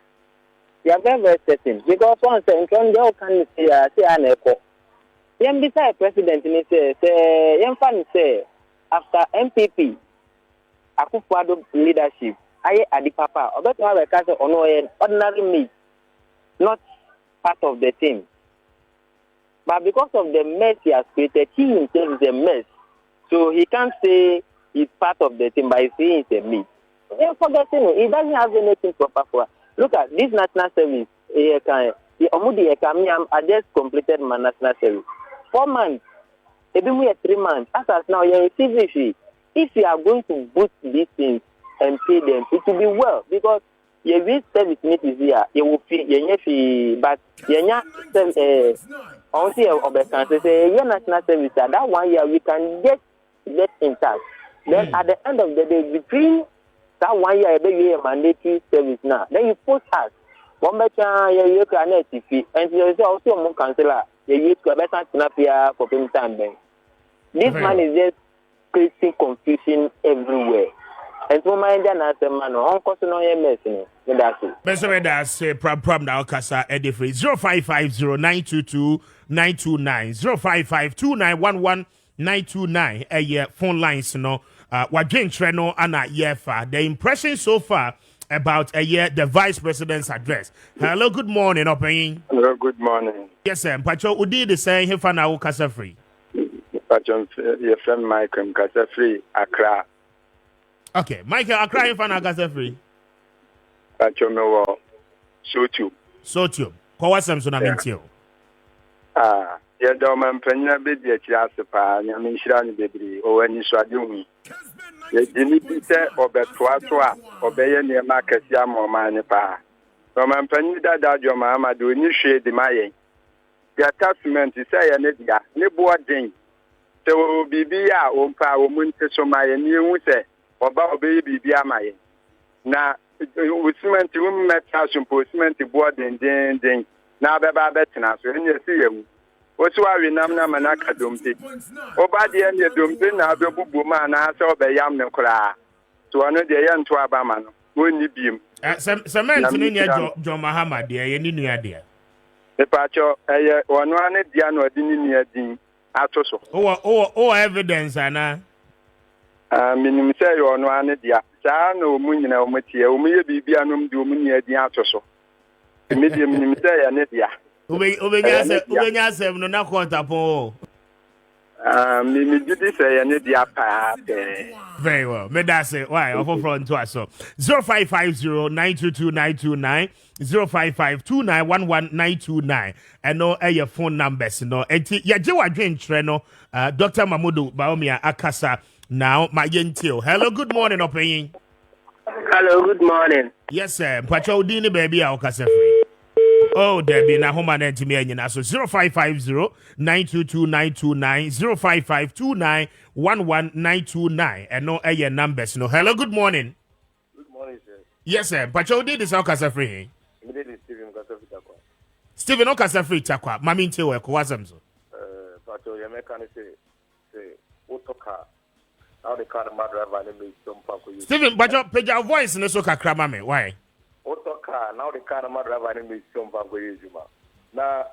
We are very certain because once in can say an echo. Yem beside president ni say yem fan say after MPP Akufo-Addo leadership aye adi papa obeto we ka say ono ordinary me not part of the team. But because of the mess he has created, he himself is a mess. So he can't say he's part of the team, but he's saying he's a mess. They're forgetting he doesn't have anything proper for. Look at this national service. I just completed my national service. 4 months. Even we are 3 months. As now, you're receiving. If you are going to boost these things and pay them, it will be well because your real service need is here. You will feel your but your honestly, your national service that 1 year we can get in touch. Then at the end of the day, between that 1 year, you have mandatory service now. Then you post us. One better you can TV and you also more councillor. You use to better snappier for payment time. This man is just creating confusion everywhere. And so my man on course no messing. That's it. That's pram now kasa edifree 0550-922-929 0552-911-929 phone lines no Wajen Treno Anna Yefa. The impression so far about the Vice President's address. Hello, good morning, Opeying. Hello, good morning. Yes, sir. Pacho, Udi the saying he found out Kasa free. Pacho, your friend Michael Kasa free, Accra. Okay, Michael, Accra, he found out Kasa free. Pacho, no, so too. Kawasam Sunamintio. Yeah, Doman Pena Bid, Yasipa, Yamishan Baby, or any Swadumi. You didn't say or Betwa, obey near Marcus Yam or Manipa. Roman Penida that your mamma do initiate the Maye. The attachment is say an Edgar, Niboa Ding. So be Ompa, Munteso Maya, new say, or Bow Baby Biamaye. Now, with cement to met house and postment to board and ding. Now, Baba Bettina, so in your see. What's why we namna manaka dumti? Oba the end of dumti na bebu buma na so be yam no kra. so ano de ya nto abama no wonni biem cement ni John Mahama de ye ni nua de Epacho ono ane dia no adi ni nua din ato so o evidence ana minim say ono ane dia saa na omu nyina omutie omu ye bibia no mde omu nua din ato so media minim say ya ne dia ubenya asem no na kwanta po me did say ya ne dia pa very well me da say why offer front to us so 0550922929 0552911929 and no your phone numbers no enti ya je wadwen tre no Dr. Mamudu Baomia Akasa now my yentio. Hello, good morning opinion. Hello, good morning. Yes sir, mpacho dini baby Akasa free. Oh, Debbie, na home and to me and so 0550-922-929 0552911929 and no your numbers. No, hello, good morning. Good morning, sir. Yes, sir. Pacho did this Okasa free. Stephen Okasa free takwa. Mami nte we ko wasam so. Pacho ye mechanic say otoka. How the car driver and me some panko you. Stephen, Pacho page your voice no so kakra mame. Why? Otoka now the car driver and me some panko you juma. Na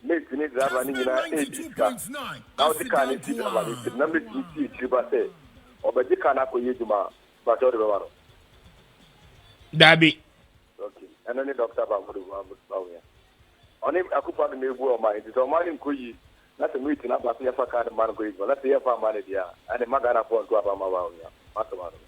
me finish driver ni na 92.9. Now the car ni driver ni na me ti triba say. Obaji kana ko yejuma. Pacho de bawaro. Dabi. Okay. And then the doctor Bamudu Bawia. Only akupa de mebu o mai. So mani nkoyi. Na se meeting na ba se fa ka de man go is. Na se ya fa man dia. And the magana for to aba ma Bawia. Matomaro.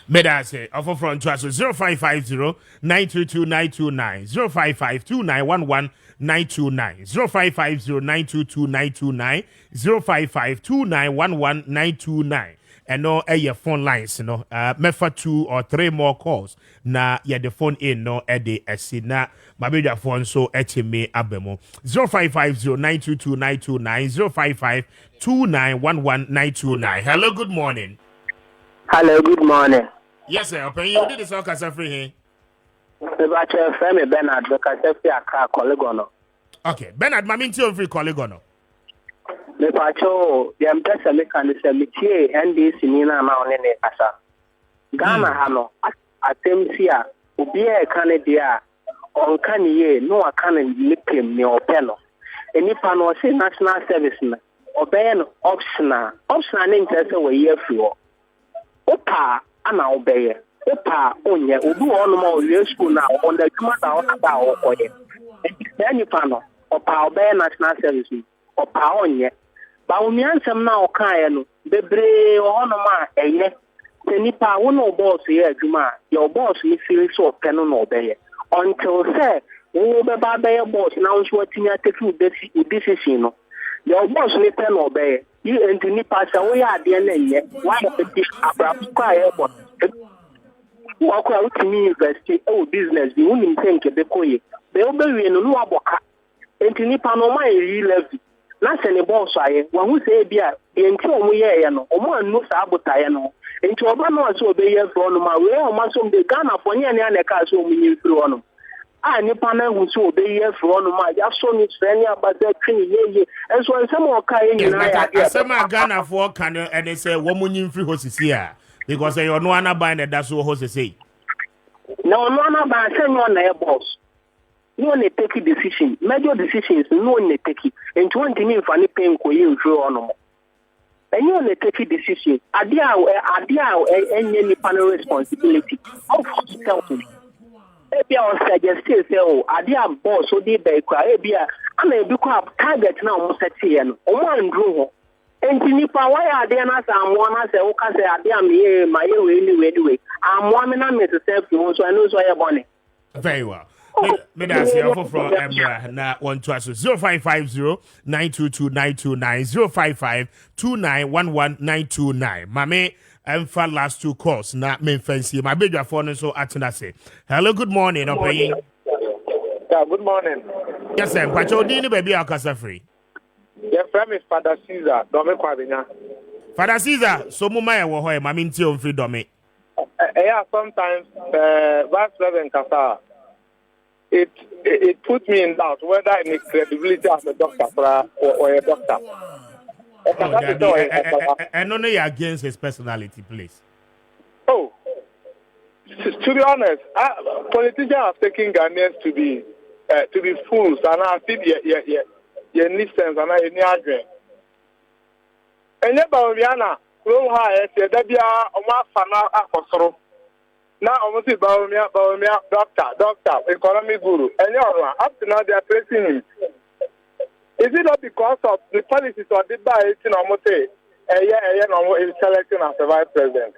Meda say offer front to us 0550-922-929 0552-911-929 0550-922-929 0552-911-929 and no your phone lines no mefa 2 or 3 more calls na ya the phone in no ede esina mabeda phone so etime abemo 0550-922-929 0552-911-929. Hello, good morning. Hello, good morning. Yes, sir. Open you did this all casa free here. About your friend Bernard, because I feel a colleague. Okay, Bernard, my mean to free colleague. The pacho, the ambassador mechanism, and this in Nina Mountain Asa. Ghana Hano, at Temsia, Ubia Canada, on Kanye, no, I can't lip him near Peno. And if I know say national serviceman, obey an optional interest away year for. Opa, and I'll obey. Opa, onye, Ubu on more school now on the Kumata about Oye. Then you panel, Opa, obey national serviceman, Opa onye. But when you answer now, Kayano, the brave on ma, eh? The Nipa, one of boss here, Juma, your boss, you feel so canon obey. Until say, we be by boss, now what you take this decision. Your boss, may pen obey. You and Nipa, so we are the end. Why the abrupt quiet? Walk out to me, university, oh, business, you wouldn't think the coy. They obey in no aboka. And Nipa, no, my levy. Not any boss, I, one who say, Bia, the entire way, no, or one no sabotayano. Into a man was obey for my way, or muscle the Ghana for any other castle we through on. I Nipana who so obey for my just so it's any about that tree, and so some more kind of some Ghana for can and they say woman in free horses here because they are no one buying that's what horses say. No, by saying on their boss. No one take a decision. Major decisions, no one take it. And 20 minutes for any pain for you through on. And you only take a decision. Adia, any panel responsibility of hospitality. Maybe I was suggesting, oh, Adia boss, so they be cry, Abia, and they become target now, most at the end. Or one drew. And Nipa, why are they not? I'm one as a Oka say, Adia, me, my way. I'm one man to serve you, so I know so I bonnet. Very well. Medasi offer from na 0550-922-929 0552911929. Mame for last 2 calls na me fancy my big phone so atina say. Hello, good morning. Yeah, good morning. Yes, sir. Pacho dini baby akasa free. Your friend is Father Caesar, Dome Kwabina. Father Caesar, so muma ya wo hoye mame nti on free dome. Yeah, sometimes Vice Reverend Kasa. It puts me in doubt whether I need credibility as a doctor or a doctor. And only against his personality, please. Oh, To be honest, politicians have taken Ghanaians to be fools, and I think you need sense and I need argument. And yet, Baomiana, who has said that they are a fana akosoro. Now, almost Baomia, doctor, economic guru, and up to now they are praising him. Is it not because of the policies or the bias in Omote, in selection as the vice president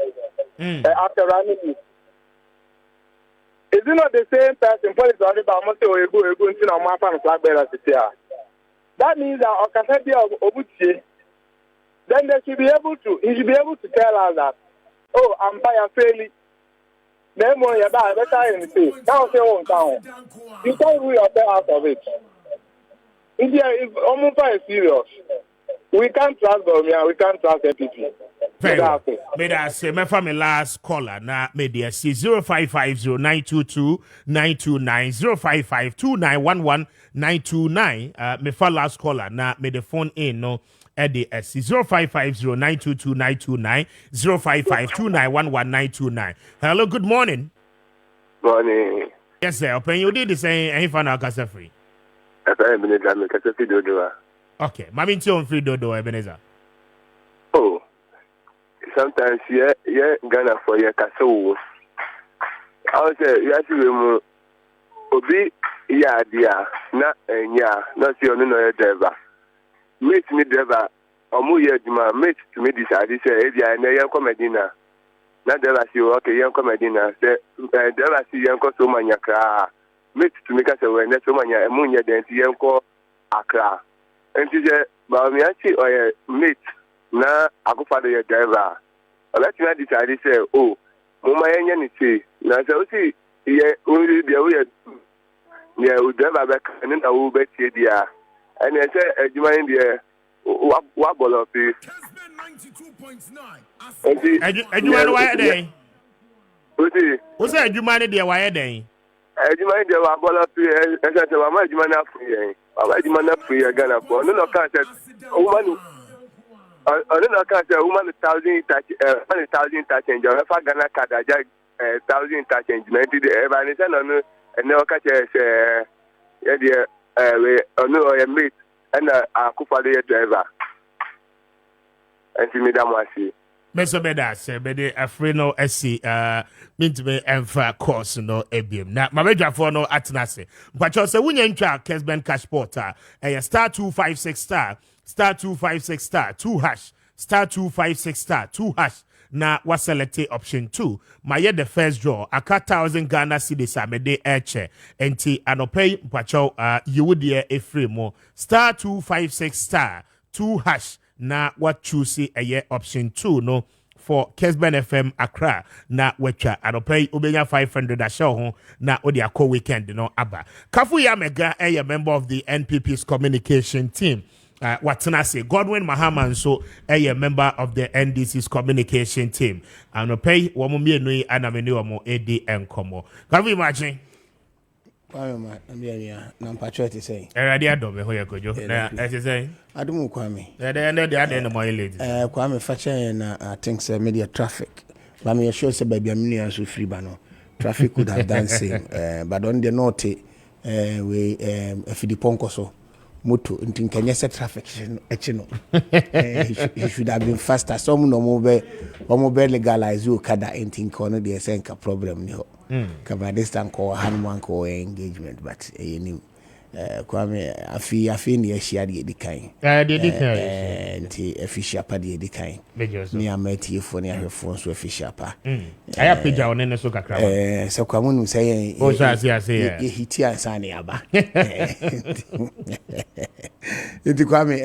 after running it? Is it not the same person, policy or the Bamote or Ego into Omapa and Blackberry? That means that Okasabi of Obuchi, then he should be able to tell us that, oh, I'm by a fairly. Then when you're back, better in the face. Now say one town. You can't rule yourself out of it. India is almost very serious. We can't trust Gomia, we can't trust NPP. May I say, my family last caller now, may I see 0550-922-929, 055-2911-929. My last caller now, may the phone in, no. Eddie S 0550-922-929, 055-2911-929. Hello, good morning. Morning. Yes, sir. Open you did the same. Any fan of Casa Free? Okay, Mammy Tone Free Dodo, Ebenezer. Oh, sometimes, yeah, Ghana for your castle. I was you have to Obi, yeah, dear, not your no driver. Mate me driver, omu ye juma mate to me decide say e dia na yen komedina na driver si o okay yen komedina say driver si yen ko so manya kra mate to me ka say we na so manya emu nye den si yen ko akra enti je ba mi achi o ye mate na akufado ye driver let me decide say oh mo ma yen ni say na say o si ye o dia o ye o driver back and na wo be tie dia. And I said, Eduma India, what ball of it? Kessben 92.9. Eduma, why are they? Who's that? Eduma India, why are they? Eduma India, what ball of it? And I said, I'm not Eduma free. I'm not Eduma free again. No, can't say, woman. I don't know, can't say, woman, 1,000 touch and your Ghana card, 1,000 touch and 90 days. And I said, no, and no, catch yeah, no, I mate and a Kufa driver. And she made them see. Mr. Bedas, but they are free no SC, mean to me, and for course, no ABM. Now, my major for no Atanase. But you say, when you enter Kessben Cash Porter, and star 256 star, star 256 star, 2 hash, star 256 star, 2 hash. Na was selected option 2. My the first draw, a 1,000 Ghana cedis a mede eche. Enti anopay mpacho you would hear a free more. Star 256 star 2 hash na what choose a year option 2 no for Kessben FM Accra na wecha anopay ubenya 500 a show na odi ako weekend no aba. Kafu ya mega a member of the NPP's communication team. What can I say? Godwin Mahama so a member of the NDC's communication team. And pay one me nui and a menu more AD and Como. Can we imagine? I'm patriotic say. I don't know who you could. As you say, I don't know Kwame. The other my lady. Kwame Facha I think media traffic. But me sure say baby I'm near so free bano. Traffic could have done same. But on the note we if the ponko so. Moto in Kenya set traffic echino. He should have been faster. Some no mobile legalize you kada in corner the senka problem ni ho. Kaba this time call handman call engagement but you Kwame afi ni share the kind. Nti official pa the kind. Ni amati phone ya phone so official pa. Aya page on ne so kakra. So Kwame no say o say hiti ansane aba. Nti Kwame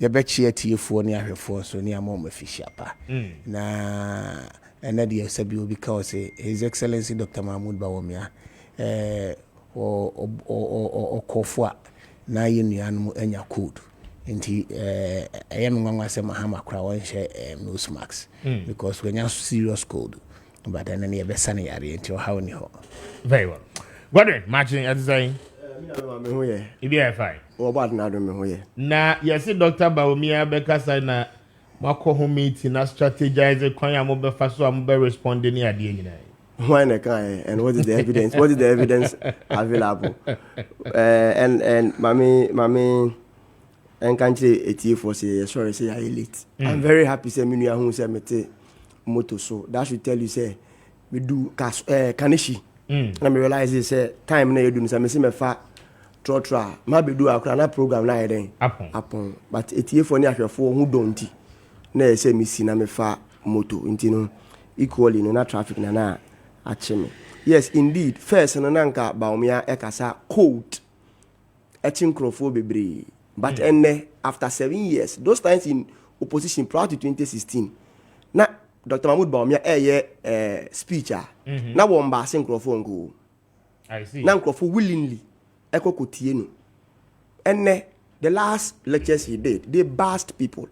ya bechi ati phone ya phone so ni amom official pa. Na and the sabi obi because His Excellency Dr. Mahmoud Bawumia o kofua na yenu enya code nti ayenu ngwa se mahama kra won share nose mask because when you serious code but then e be sane yare nti o how ni ho very well Godwin matching as saying me ho ye e be fine o bad na do me ho ye na yes Dr. Bawumia be kasa na mako ho meeting na strategize kwan ya mo be fa so am be respond ni ade nyina Why not? And what is the evidence? What is the evidence available? And mommy, and can't say it for say sorry say I late. I'm very happy say me who say me motor so that should tell you say we do kanishi. And I realize this time na you do say me see me fa trotra ma be do akra program na then upon but it for ni ahwefo who don't na say me see na me fa motor ntino equally no na traffic na achime. Yes, indeed. First, nanka baumia ekasa cold. Echincrofo bebre. But after 7 years, those times in opposition prior to 2016, na Dr. Mahmoud Baumia speaker. Na womba syncrofo ngo. I see. Na Nkrofo willingly eko kotienu. The last lectures he did, they bashed people.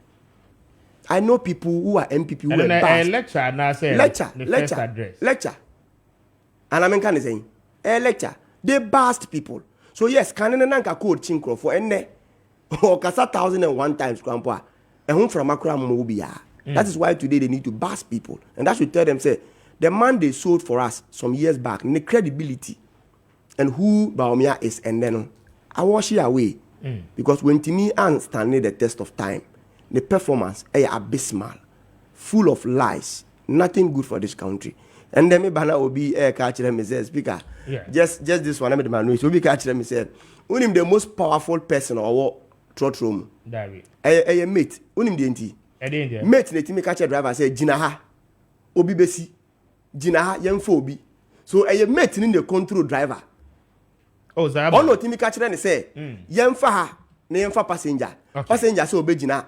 I know people who are MPP who were bashed. Lecture now say lecture. And I'm kind of saying, lecture. They bashed people. So yes, can't nanka code chinkro for or kasa 1,001 times grandpa. And home from Accra Mobia. That is why today they need to bash people. And that should tell them, say, the man they sold for us some years back, the credibility and who Baumia is, and then I wash it away. Because when Timmy and standing the test of time, the performance is abysmal, full of lies, nothing good for this country. And then me bana will be catching me say speaker. Yeah. Just this one, I made my noise. Will be catching me say, unim the most powerful person or what trot room. David. Mate, unim the enti. Mate, the team catch a driver say Jinaha, Obi Besi, Jinaha, Yemfo Obi. So mate in the control driver. Oh, Zaba. Oh no, team catcher and say, Yemfa, Yemfa passenger. Okay. Passenger so be Jina.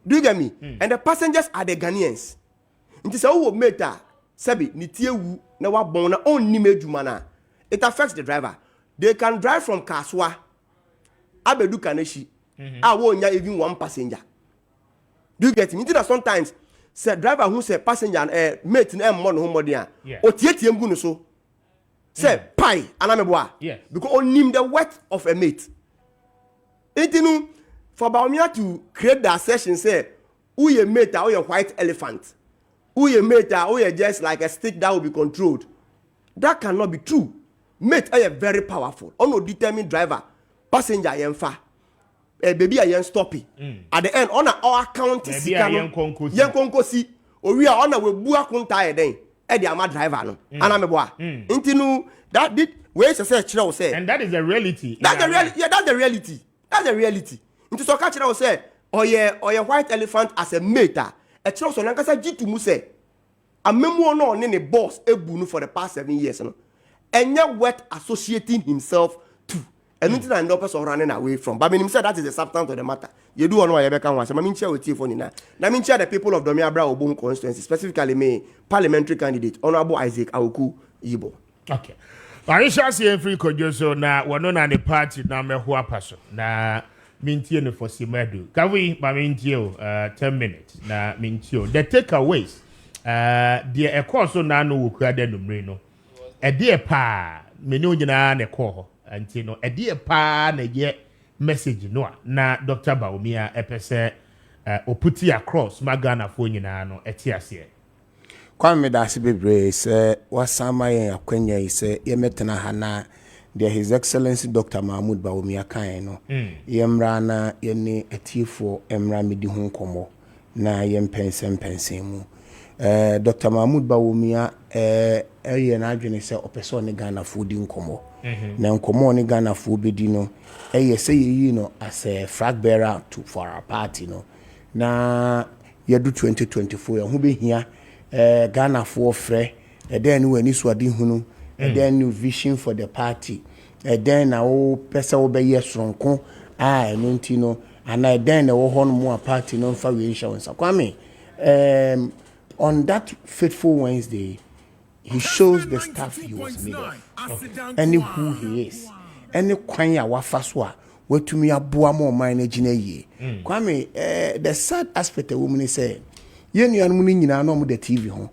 Do you get me? And the passengers are the Ghanaians. It is all mate. Sabi ni tiewu na wabon na onni medjuma na it affects the driver. They can drive from Kaswa abedu Kaneshi wonya even one passenger. Do you get me? That sometimes say driver who say passenger mate na mo no ho modern o tietie mgu no so say pai anameboa because onnim the worth of a mate. Itinu for Baumia to create the assertion say who ye mate or your white elephant. Who you mate or you just like a stick that will be controlled. That cannot be true. Mate are very powerful. On determined driver, passenger yenfa. Baby yen stoppy. At the end, on our account is yen konkosi. Or we are on a bua kunta then. The ama driver no. Anameboa. Intinu that did where say. And that is a reality. That's the reality. Yeah, that's the reality. That's the reality. Into so catch say, or your white elephant as a mate. A church on Lankasa G to Muse. A memoir no on any boss ebunu for the past 7 years. No? And yet what associating himself to. And nothing and no person running away from. But I mean, that is the substance of the matter. You do know Rebecca once. I mean, share with you for now. I mean, share the people of Domia Bra Obon constituency, specifically me, parliamentary candidate, Honorable Isaac Awuku Yibo. Okay. I shall see every conjuso na wanona the party na me huapaso. Na Mintio no for Simedu. Can we, Mintio, 10 minutes? Na Mintio. The takeaways, dear, a course on Nano will cry the Numrino. A dear pa, Menujana, a call, and Tino, a dear pa, and a yet message no. Na Dr. Baumia, a pese, or put it across Magana for Yunano, a tiasia. Kwame dasi bebre se wasama yen akwenye se yemetena hana de His Excellency Dr. Mahmoud Baumia kan no yemra na yene etifo emra medi ho komo na yempensen mu Dr. Mahmoud Baumia eye na adwene se opeso ne Ghana fo di nkomo na nkomo ne Ghana fo bedi no eye se yi no as a flag bearer for our party no na yedu 2024 ho behia Ghana for free then when is what hunu then new vision for the party then now person will be yes ronko no and then the one more party no for insurance Kwame on that fateful Wednesday he shows the stuff he was made of and who he is and kwanya wafaswa wetumi aboa mo manage na ye Kwame the sad aspect of woman say yenu anu ni nyina no mo the TV ho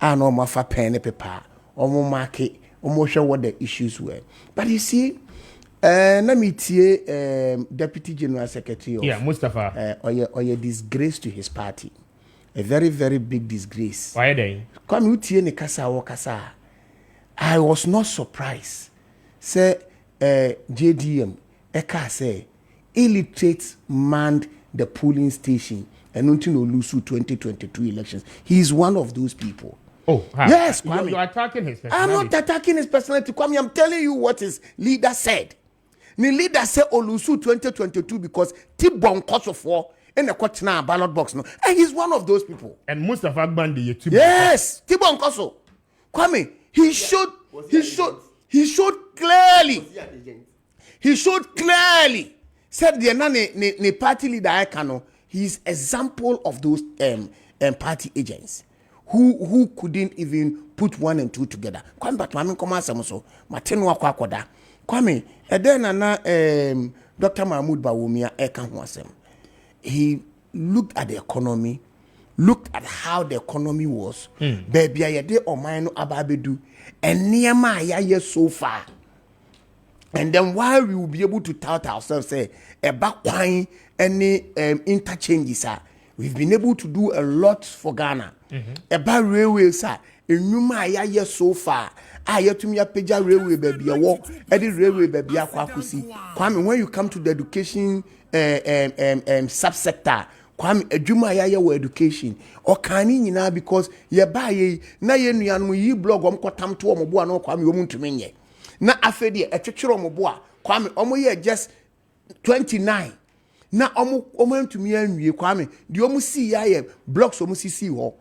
no mo afa pen ne paper omo market omo hwe what the issues were but you see na me tie Deputy General Secretary of Mustafa oye disgrace to his party a very, very big disgrace. Why they? Kwame utie ne kasa wo kasa. I was not surprised. Say JDM eka say illiterate manned the polling station and until no lose 2022 elections. He is one of those people. Oh, yes, Kwame. You're attacking his personality. I'm not attacking his personality, Kwame. I'm telling you what his leader said. The leader said Olusu 2022 because Tibon Kosovo in the Kotina ballot box. No, and he's one of those people. And Mustafa Agbandi, yes, Tibon Koso. Kwame, he showed clearly. He showed clearly. Said the ne party leader I cano. He's example of those party agents who couldn't even put 1 and 2 together. Kwame, but mami koma samuso. Matenu akwa koda. Kwame, then Dr. Mahmoud Bawumia eka huasem. He looked at the economy, looked at how the economy was. Baby, I de omaino ababedu, and niyama ya so far. And then while we will be able to tout ourselves, say about wine any interchanges, we've been able to do a lot for Ghana. About railways, enuma ya so far. Ayetumi apeja railway baby a walk, any railway baby akwakusi. Kwame, when you come to the education subsector, Kwame adwuma ya wo education o kani nyina because ye ba ye na ye nuanu yi blog omkotam to ombo na Kwame omuntumi nye na afedi etwetwere ombo a Kwame omo ye just 29 na omuntumi anwie Kwame de omu si ya ye blocks omu si ho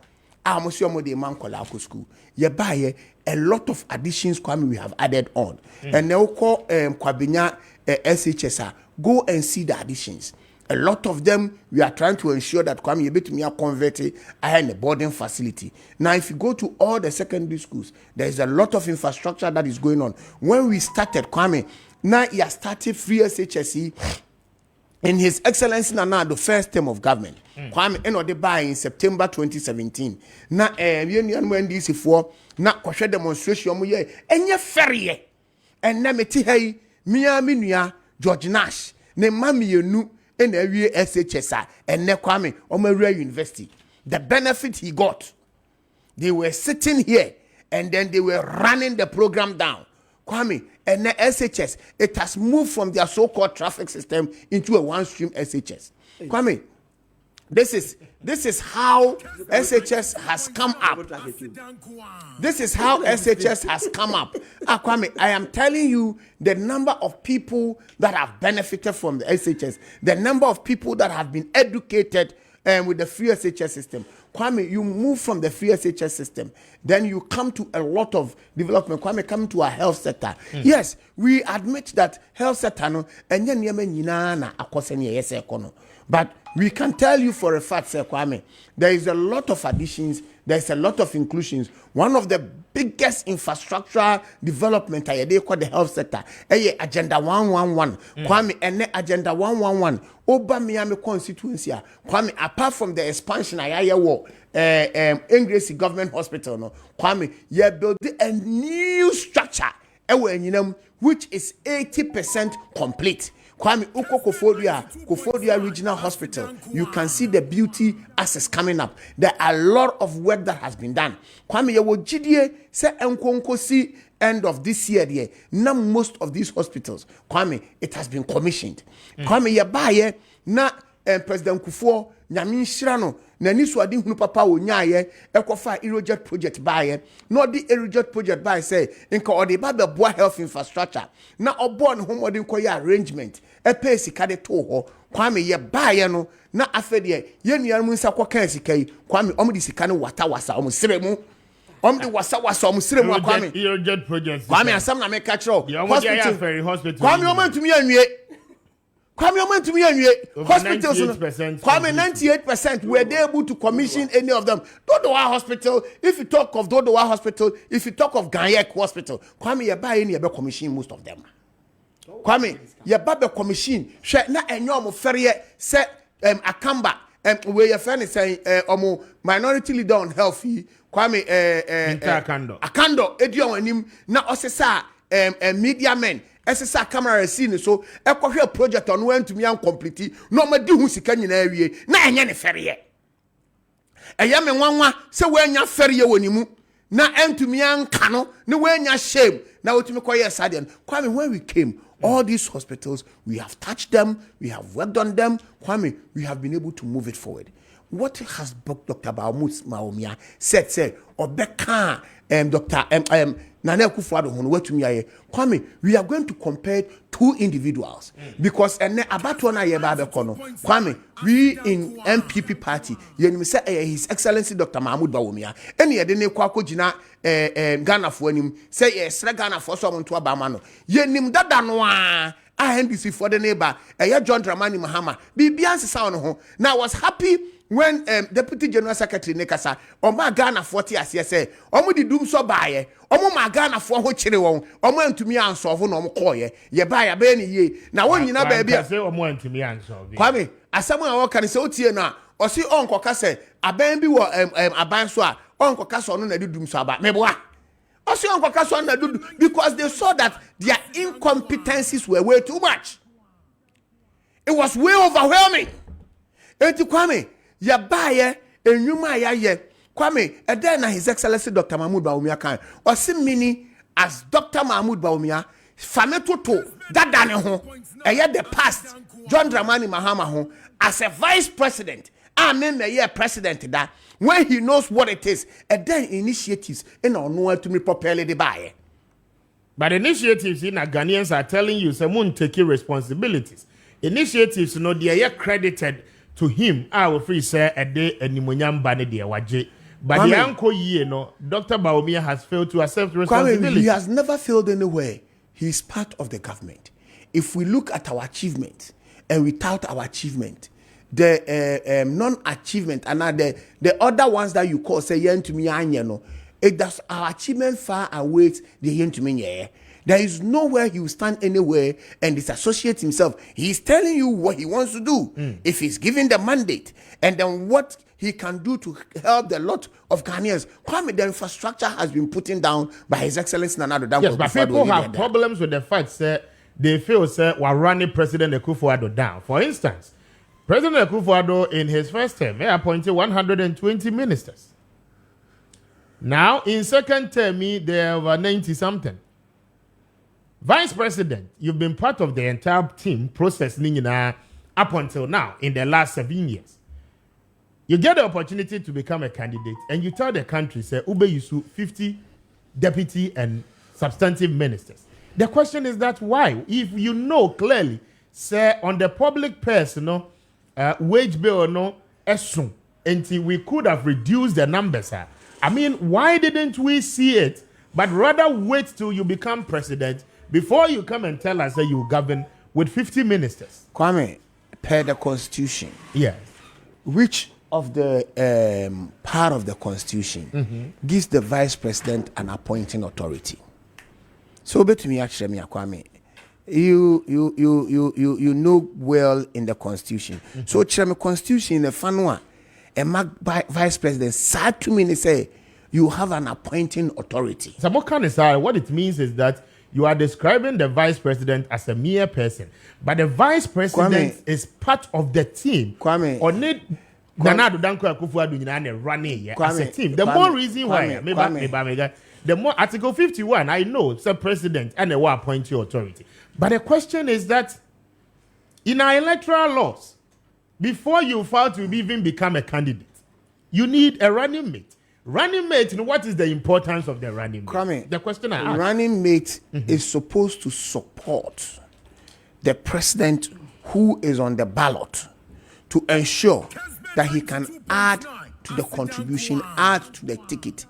a omu si omu de man kola ko school ye ba ye a lot of additions Kwame we have added on and now call Kwabenya SHS go and see the additions. A lot of them, we are trying to ensure that Kwame Yebetumi are converted in a boarding facility. Now, if you go to all the secondary schools, there is a lot of infrastructure that is going on. When we started, Kwame, now he has started free SHSE in His Excellency Nana, the first term of government. Kwame, in September 2017. Now, when this is for, now, kwashe demonstration, and ye ferry, and na meti hey, Mia Minia, George Nash, ne mami yenu, in the SHS and ne Kwame Omeria University. The benefit he got, they were sitting here and then they were running the program down. Kwame and the SHS, it has moved from their so-called traffic system into a one-stream SHS. Kwame, this is how SHS has come up. This is how SHS has come up. Kwame, I am telling you the number of people that have benefited from the SHS, the number of people that have been educated with the free SHS system. Kwame, you move from the free SHS system, then you come to a lot of development. Kwame, come to a health sector. Yes, we admit that health sector no but we can tell you for a fact, Sir Kwame, there is a lot of additions, there is a lot of inclusions. One of the biggest infrastructure development I call the health sector. Agenda 111. Kwame, and Agenda 111. Oba Miami constituency. Kwame, apart from the expansion I Ingress Government Hospital, no. Kwame, you build a new structure, which is 80% complete. Kwame Uko Kofodia Regional Hospital, you can see the beauty as it's coming up. There are a lot of work that has been done. Kwame Yawo GDA say enkonko see end of this year there. Now most of these hospitals, Kwame, it has been commissioned. Kwame Yabaye na President Kufuor Nyamin Shirano na nisu adi hunu papa wo nyaaye ekofa Aerojet project baye no the Aerojet project baye say nka ode ba be boa health infrastructure na obo ne homodin koye arrangement epe sika de to ho Kwame ye baye no na afede ye nuanum nsa kwaka sika yi Kwame omdi sika ne wata wasa omsire mu omdi wasa omsire mu Kwame Aerojet project Kwame asam na me ka kiro hospital Kwame omantumi anwie hospitals, Kwame 98% were they able to commission any of them. Dodowa Hospital, if you talk of Dodowa Hospital, if you talk of Ganyek Hospital, Kwame you buy any about commission most of them. Kwame, you buy the commission, share na enyo ferry set Akamba where your friend is saying minority leader on healthy Kwame Akando Edion him na osesa media men SSR camera scene so ekwohwe project on when to me complete no ma di hu sika nyina awie na enye ne fere Eya me nwanwa se wanya fere ye wonimu na entumi anka no ne wanya shame na wotumi koye sade no. Kwame, when we came, all these hospitals, we have touched them, we have worked on them. Kwame, we have been able to move it forward. What has Dr. Maumia said, Obeka, Dr. Nana Akufo-Addo hono watumi aye. Kwame, we are going to compare two individuals because abato na ye ba beko no. Kwame, we in MPP party, yenim say His Excellency Dr. Mahmoud Bawumia, ene ye de ne kwa kogina Ghana fo anim say sre Ghana fo so monto abama no. Yenim dada no a NDC for the neighbor, John Dramani Mahama, Bibian Sisa no ho. Now I was happy when Deputy General Secretary Nekasa, Oma Ghana 40 as say, Omo di dum so baye, Omo ma Ghana for ho chire won, Omo antumi ansolve no koye, ye baye be ni ye. Na won nyina ba bia. Say Omo antumi ansolve. Kwame, asam a wo kan say otie na, o si onkoka say aban bi wo aban so a, onkoka so no na di dum so aba. Meboa. O si onkoka so na do because they saw that their incompetencies were way too much. It was way overwhelming. Enti Kwame, ya baye enwuma ya ye. Kwame, eden na His Excellency Dr. Mahmoud Bawumia kan. Osi mini as Dr. Mahmoud Bawumia fame toto dada ne ho. Eye the past John Dramani Mahama ho as a vice president. Amen me ye president da. When he knows what it is, eden initiatives in ono to me properly the baye. But initiatives in Ghanaians are telling you say mun take responsibilities. Initiatives no they are credited to him. I will free say a day and nimonyam bane de waje. But the uncle ye no, Dr. Bawumia has failed to accept responsibility. He has never failed anywhere. He is part of the government. If we look at our achievement and without our achievement, the non-achievement and the other ones that you call say yen to me no, it does our achievement far awaits the yen to me yeah. There is nowhere he will stand anywhere and disassociate himself. He is telling you what he wants to do. If he's given the mandate and then what he can do to help the lot of Ghanaians. Kwame, the infrastructure has been put down by His Excellency Nana Addo Dankwa. Yes, but people have problems with the fact that they feel we're running President Akufo-Addo down. For instance, President Akufo-Addo in his first term appointed 120 ministers. Now, in second term, there were 90-something. Vice President, you've been part of the entire team process up until now in the last 7 years. You get the opportunity to become a candidate and you tell the country, say, Ube Yusu 50 deputy and substantive ministers. The question is that why? If you know clearly, say, on the public purse, wage bill, until we could have reduced the numbers. I mean, why didn't we see it, but rather wait till you become president before you come and tell us that you govern with 50 ministers? Kwame, per the constitution. Yes. Which of the part of the constitution gives the vice president an appointing authority? So bet me actually, Kwame, you know well in the constitution. So Chame constitution in the fanwa, a vice president sad to me and say you have an appointing authority. So what it means is that you are describing the vice president as a mere person, but the vice president Kwame, is part of the team. Kwame, on it, Nana Addo Dankwa Akufo-Addo running as a team. The more reason why, the more Article 51, I know it's a president and a appointing authority. But the question is that in our electoral laws, before you file to even become a candidate, you need a running mate. Running mate, what is the importance of the running mate? Kwame, the question I asked. Running mate is supposed to support the president who is on the ballot to ensure that he can add to the contribution, add to the ticket,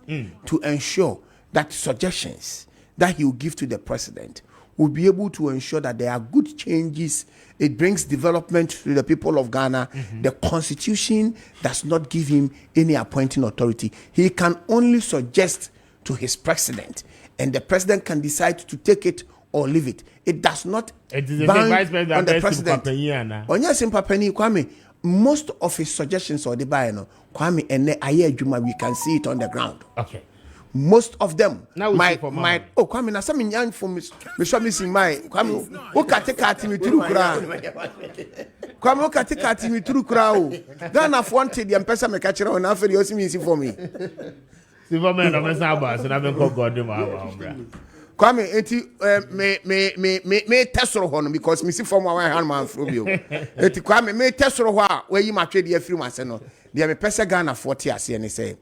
to ensure that suggestions that he will give to the president will be able to ensure that there are good changes. It brings development to the people of Ghana. The constitution does not give him any appointing authority. He can only suggest to his president, and the president can decide to take it or leave it. It does not bind on the president. Kwame, most of his suggestions or the Kwame and we can see it on the ground. Okay. most of them now we might oh Kwame na some young for me show me see my Kwame o kate me turu kura Kwame o kate me turu kura o Ghana wanted the empesa me catch on after you see me see for me see for me no me saba so na me ko god ma Kwame enti me tesoro ho no because me see for my hand man from you enti Kwame me tesoro ho a we yi matwe de afiri ma se no de me pesa Ghana 40 ase ne say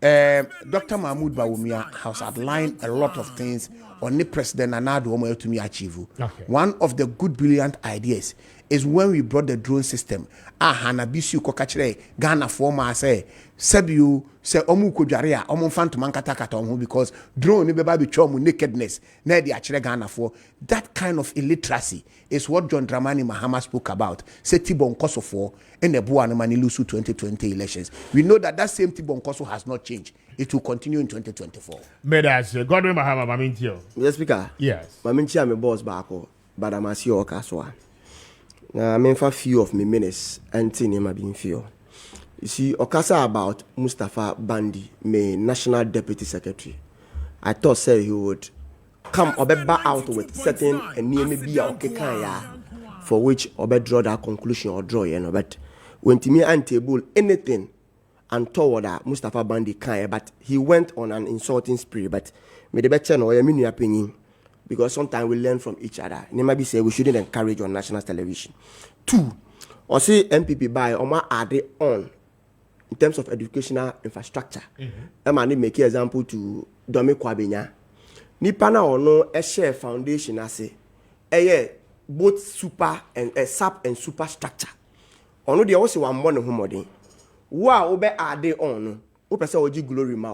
Dr. Mahmoud Bawumia has outlined a lot of things on the president and how to me achieve. Okay. One of the good, brilliant ideas is when we brought the drone system. Hanabisu kokachire Ghana former say Sebiu say omu kojaria omu fanto mankata kata omu because drone ni beba bi chomu nakedness na di achire Ghana for that kind of illiteracy is what John Dramani Mahama spoke about. Say Tibon Koso for in the Buana Manilusu 2020 elections. We know that same Tibon Koso has not changed. It will continue in 2024. Medas Godwin Mahama Mamintio. Yes, Speaker. Yes. Maminchi am a boss back, but I'm a CEO Kaswa. I mean, for few of me minutes and Tinima being few. You see, Okasa about Mustafa Bandi, my National Deputy Secretary. I thought say he would come or back out with certain and near me be a kaya for which or draw that conclusion or draw, you know. But when to me untable anything and toward that Mustafa Bandi kaya, but he went on an insulting spree. But me the better no, I mean your opinion. Because sometimes we learn from each other. Maybe say we shouldn't encourage on national television. 2, or say MPP by or ma add on in terms of educational infrastructure. I might make an example to Dome Kwabenya. Nipana or no a share foundation as both super and sub and super structure. Or no, they also want one homodin. Wow, obe add on. Opesa oji glory ma.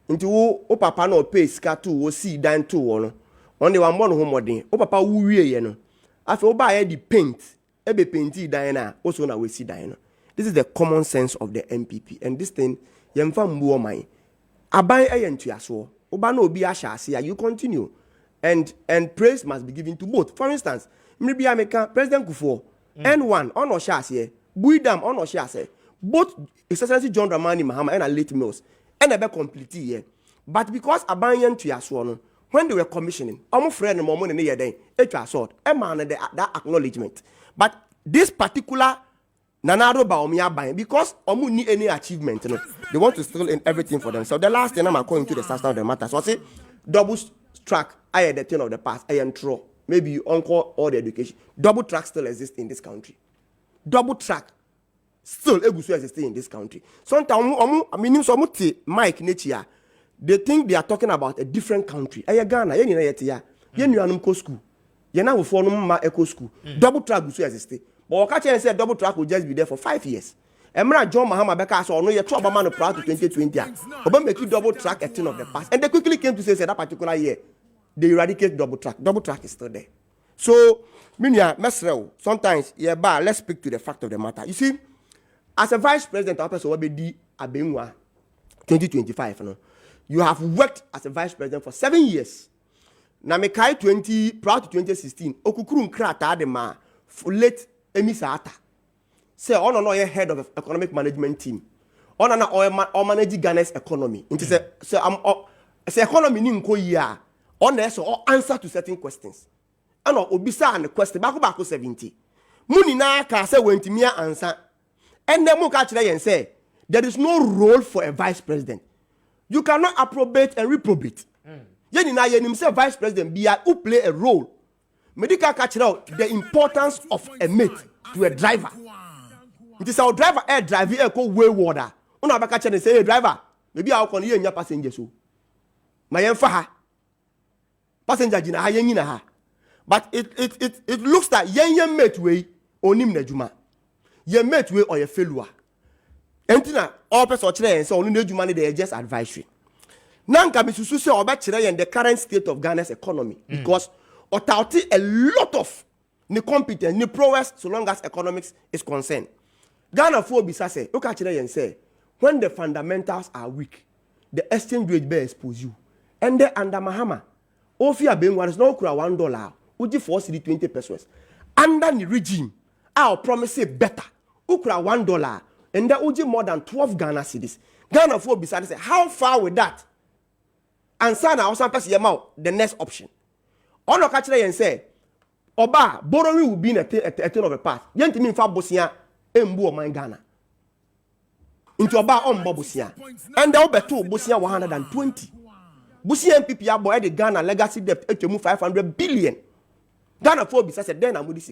Nti wo papa no pay sika to wo see dan to wo no on the one ho modern wo papa wo wie ye no afi wo ba ye di paint e be painti dan na wo so na we see dan no. This is the common sense of the MPP and this thing yemfa mbu o man aban e yentuaso wo ba na obi ahya ase you continue and praise must be given to both. For instance maybe America President Kufuor N1 on ohya ase Buidam on ohya ase both Excellency John Dramani Mahama and late Mills and a complete year. But because Abanyan to Yaswan, when they were commissioning, almost friend and moment in the year, it was sort a man that acknowledgement. But this particular Nanado Baumia buying because Omu need any achievement, they want to steal in everything for themselves. The last thing I'm going to the substance of the matter. So I say double track, I had the thing of the past, I am true. Maybe you encore all the education. Double track still exists in this country. Double track. Still exist in this country. Sometimes I mean some Mike Nechia, they think they are talking about a different country. Ghana, you know co school. You now for ma eco school. Double track will exist. But catch and say double track will just be there for 5 years. Emra John Mahama Beka so no you trouble man proud to 2020. Oba make you double track a thing of the past. And they quickly came to say that particular year they eradicate double track. Double track is still there. So minya mesrel sometimes let's speak to the fact of the matter. You see, as a vice president, also be di Abenwa 2025. No, you have worked as a vice president for 7 years. Na me kai 20 prior to 2016. Okukuru nkrata de ma late Emisata. Say on no head of the economic management team. On or manage Ghana's economy. It is say economy ni nko ya. On there so answer to certain questions. Ano obisa and question back 70. Muni na ka say wentimia answer. And then Mukachi say there is no role for a vice president. You cannot approbate and reprobate. Yenin say vice president be who play a role. Medical catch out the importance of a mate to a driver. It is our driver air driver air called waywarder. Una baka catch and say hey driver, maybe I'll call you and your passenger so. My faha passenger jina ha yenina ha. But it looks like yen mate way onim nejuma. Ye met way or your failure. Entina all person and so only do money they just advisory. Nanka misusu say obachire in the current state of Ghana's economy because otauti a lot of ni competence ni prowess so long as economics is concerned. Ghana for bisa say okachire and say when the fundamentals are weak, the exchange rate bear expose you. And then under Mahama, Ofia Benwa is no kura $1, uji 4 20 pesos. Under the regime, I'll promise it better. Ukra $1, and that would more than 12 Ghana cedis. Ghana for beside say how far with that? And sana also pass the next option. Ono catch and say Oba borrowing will be in a turn of a path. Yent mean for Bosia embu of my Ghana. Into Oba on Bobosia. And the over two Bosia 120. Bosia MPP boy the Ghana legacy debt to move 500 billion. Ghana for beside then I'm with this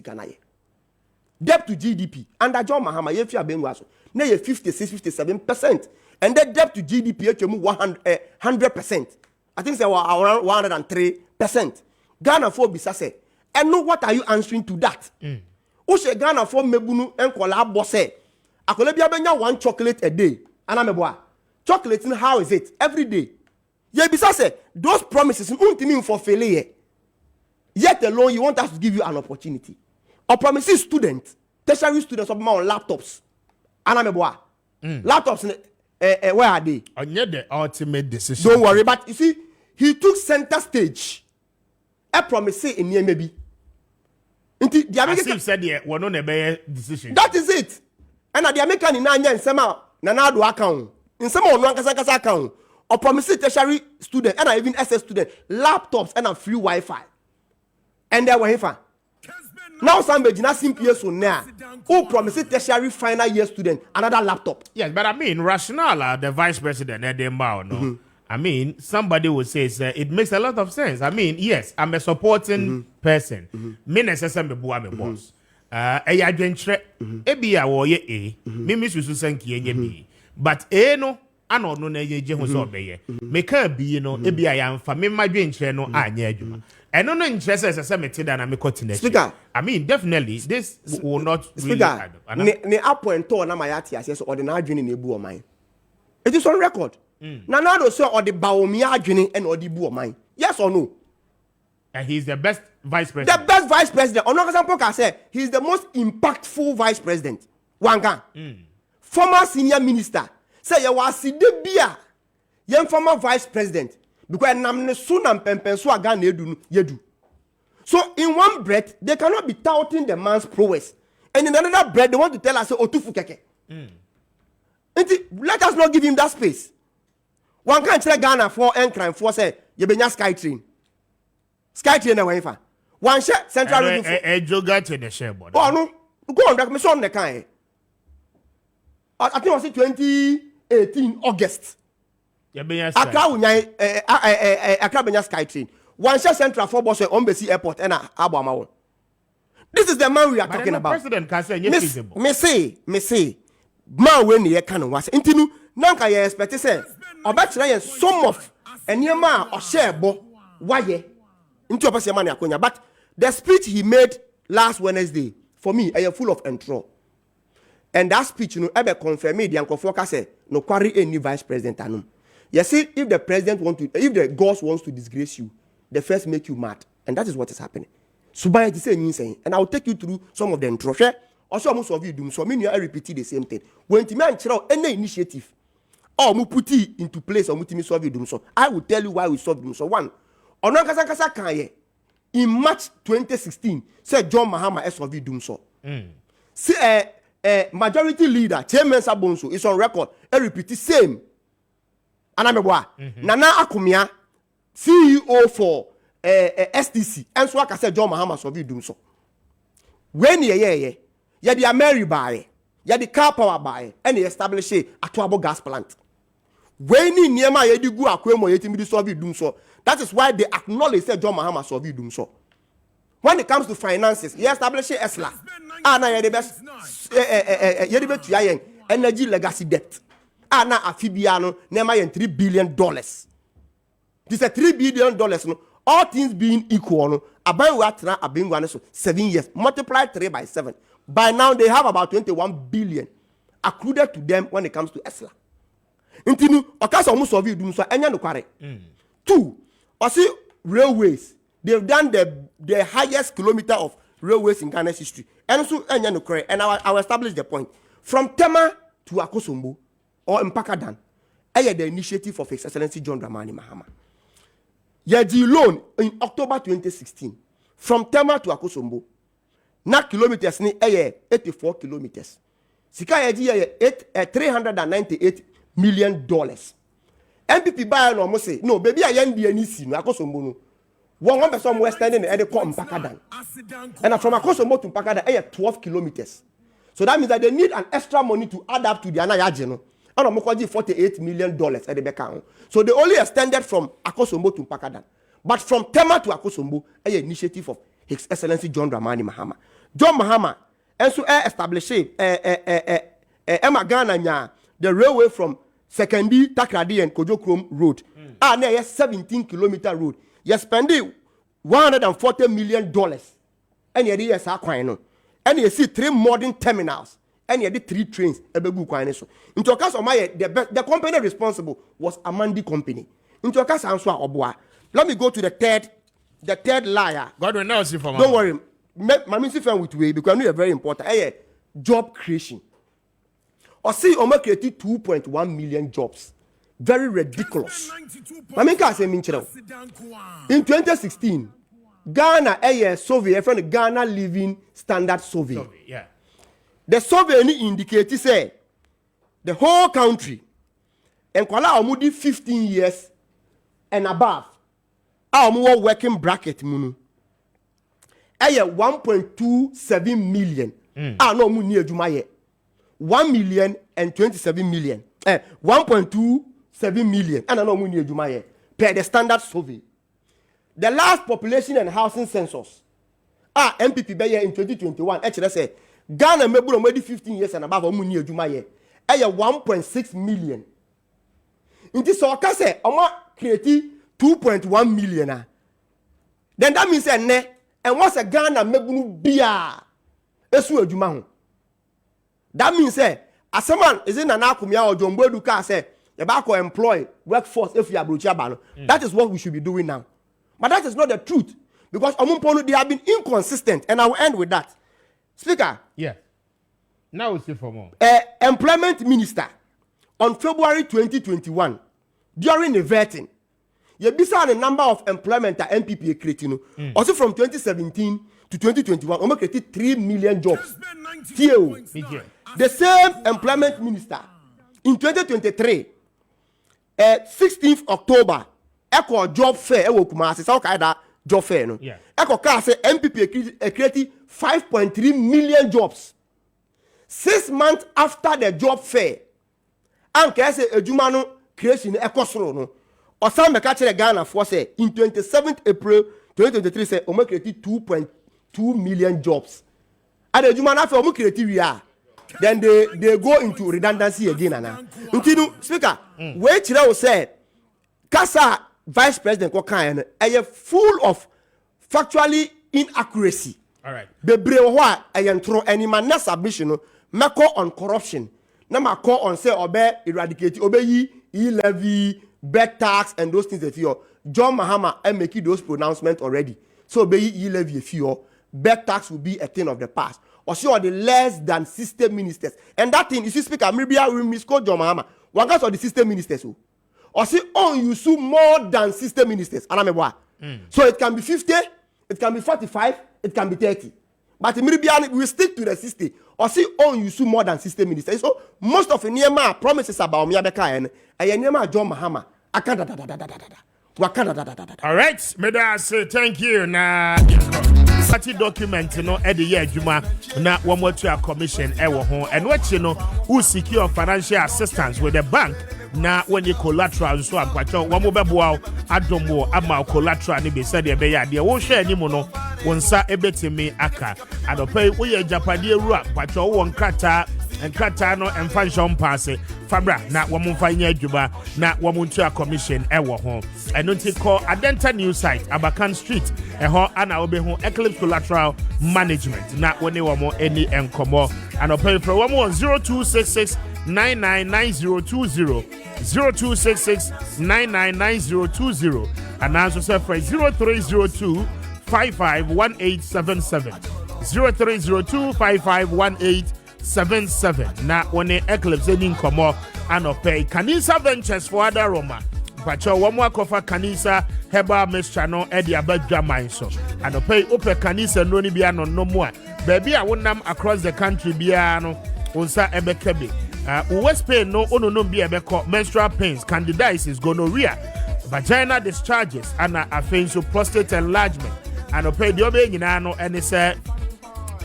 debt to GDP under John Mahama Yefia Benwaso. Now 56-57%. And the debt to GDP to move 100%. I think they were around 103%. Ghana for beside. And know what are you answering to that? Ushe Ghana for mebunu and collab bosse. Akolebia benya one chocolate a day. Anameboa. Chocolate, how is it? Every day. Ye bisa say those promises mean for failure. Yet alone you want us to give you an opportunity. Or promises students, tertiary students of my laptops. Anameboa. Laptops where are they? On the ultimate decision. Don't worry, but you see, he took center stage. A promise in near maybe. The American said, "Yeah, we're not a decision." That is it. And the American in Nanya and Sama Nanado account in some of Nankasa account or promise tertiary student and even SS student laptops and a free Wi-Fi. And they were here. Now somebody not simply so now who promised tertiary final year student another laptop. Yes, but I mean, rationale, the vice president, no. I mean, somebody would say it makes a lot of sense. I mean, yes, I'm a supporting person. Me necessarily me boss. I adventure. Ebi a wo ye a. Me miss you sanki enye bi. But no, ano no na ye je ho so obeye. Me can be no. Ebi a yamfa me madwenche no anya adwuma. Eno no interest say me te da na me continue. Speaker, I mean, definitely this will not Speaker, really. Ne appoint to na mayati ase so ordinary adwene na ebu o man. It is on record. Nanado say or the Baomi adwene and or the bu o man. Yes or no? And he's the best vice president. The best vice president. Onokasampo can say he's the most impactful vice president. Wanga. Former senior minister. Say you was the bia. Yen former vice president. Because namne sunam pempen so aga na yedu. So in one breath, they cannot be touting the man's prowess. And in another breath, they want to tell us otufu keke. Let us not give him that space. One can't say Ghana for and crime for say you be sky train. Sky train na wifa. One share central review. A joga to the share board. Oh no. Go on, me son the kind. I think it was 2018 August. Accra Benya Sky Train. One share central for boss on Besi Airport and Abama. This is the man we are talking about. President can say feasible. Me say, man when the can was intinu nanka ye expect say obetire some of enema or share bo why into person man akonya. But the speech he made last Wednesday for me are full of entro. And that speech you know ebe confirm me the Ankofoka say no quarry any vice president anum. You see, if the president if the gods wants to disgrace you, they first make you mad. And that is what is happening. Subaya is saying, and I will take you through some of the intro. Also, most of you do so. I repeat the same thing. When Timmy any initiative, or mu put it into place, or mu solve you so, I will tell you why we solve them. So one, Onakasa Kanye, in March 2016, said John Mahama solve you so. See, majority leader, Chairman Sabonso, is on record. I repeat the same. Anameboa Nana Akumia CEO for STC and so I said John Mahama so we do so when ye the Ameri buy ye the car power buy and he establish a Atuabo gas plant when ni niema ye di gu akwemo ye timi so we do so. That is why they acknowledge say John Mahama so we do so. When it comes to finances, he establish ESLA na ye the best ye the best energy legacy debt. Na afibiano nema yen $3 billion. This is $3 billion no. All things being equal no. Aban watra abin wane so 7 years. Multiply 3 by 7. By now they have about 21 billion accrued to them when it comes to ESLA. Intinu okasa omu solve do so enya no kware. 2. Osi railways. They've done the highest kilometer of railways in Ghana's history. And so enya no kware. And I will establish the point. From Tema to Akosombo or Mpakadan, the initiative of His Excellency John Dramani Mahama. The loan in October 2016 from Tema to Akosombo, na kilometers ni 84 kilometers. Sika ye $398 million. MPP buy no mo say no baby ayen de ani si no akosombo no. One person western and they come Mpakadan. And from Akosombo to Mpakadan 12 kilometers. So that means that they need an extra money to add up to the Anayaje no. And $48 million at the back. So they only extended from Akosombo to Mpakadan. But from Tema to Akosombo, an initiative of His Excellency John Dramani Mahama. John Mahama also established Emma Ghana the railway from Sekendi, Takradi and Kojokrom Road. Now 17-kilometer road. You spending $140 million. And you did a and you see 3 modern terminals. And you did 3 trains. Into case of my the company responsible was Amandi Company. Into case of Obwa. Let me go to the third liar. Godwin, now see for don't worry. My minister friend with way because I know you're very important. Job creation. Or see, Oma created 2.1 million jobs. Very ridiculous. I mean, in 2016, Ghana survey from Ghana Living Standard Survey. Yeah. The survey indicated say the whole country and kwala omudi 15 years and above. Our working bracket munu. 1.27 million. No mu ni adwuma ye. 1,027 million. 1.27 million. And no mu ni adwuma ye. Per the standard survey. The last population and housing census. MPP be in 2021. Actually say Ghana mebu no 15 years and above mu ni adwuma ye. 1.6 million. In this so ka say omo create 2.1 million. Then that means and once a Ghana mebu bia esu adwuma ho. That means as a man is in an akumia or John Boduka say about to employ workforce if you are brochiabano. That is what we should be doing now. But that is not the truth. Because they have been inconsistent. And I will end with that. Speaker. Yeah. Now we'll see for more. Employment Minister on February 2021 during the vetting. You bisa the number of employment that MPP created. Also from 2017 to 2021, almost created 3 million jobs. The same employment minister in 2023, 16th October, Echo job fair, Echo Kumasi, South Kaida job fair. No, Echo Kase MPP created 5.3 million jobs. 6 months after the job fair, and Kase Ejumano creation Echo Soro no. Osam Mekachere Ghana for say in 27th April 2023 say Omo created 2.2 million jobs. And the Jumana for Omo created then they go into redundancy again and until speaker wait will say Kasa Vice President Kokan full of factually inaccuracy. All right. Bebrewa ayentro any man submission mako on corruption. Na mako on say obe eradicate obe levy bed tax and those things that you John Mahama and making those pronouncements already. So be levy if you bed tax will be a thing of the past. Or see the less than system ministers. And that thing, if you speak, maybe I will misquote John Mahama. One guy the system ministers. Or see you sue more than system ministers. And I'm a So it can be 50, it can be 45, it can be 30. But maybe we stick to the 60. Or see you sue more than system ministers. So most of the Nehemiah promises about Miabeka and Nehemiah John Mahama. All right, may I say thank you. Now, party document, at the year Juma, now one more to a commission, and what who secure financial assistance with the bank. Now, when you collateral, so I'm quite one more babuao, Adomo, Ama collateral, and be said, they won't share any mono, one sa ebeti me aka, and the pay we a Japanese rap, but your one kata. And Katano and Fanshon Passe, Fabra, not one fine Juba, not one to a commission, home. And don't you call Adenta News site, Abakan Street, and her Anna Obeho Eclipse Collateral Management, not when they were more any and come more. And I'll pay for one more 0266 999020, 0266 999020, and answer yourself for 0302 551877, 0302 551877. Now, when the Eclipse in Como and pay Kanisa Ventures for other Roma. But your one more cover Kanisa Heba Mestrano Eddie Abedja Mainso. And pay Ope Kanisa Noni Biano no more. Baby, I want them across the country Biano. unsa ebekabi West pain no ono bi ebeko menstrual pains, candidiasis, gonorrhea, vaginal discharges, and afenso prostate enlargement. And opay the obe nyina no ene se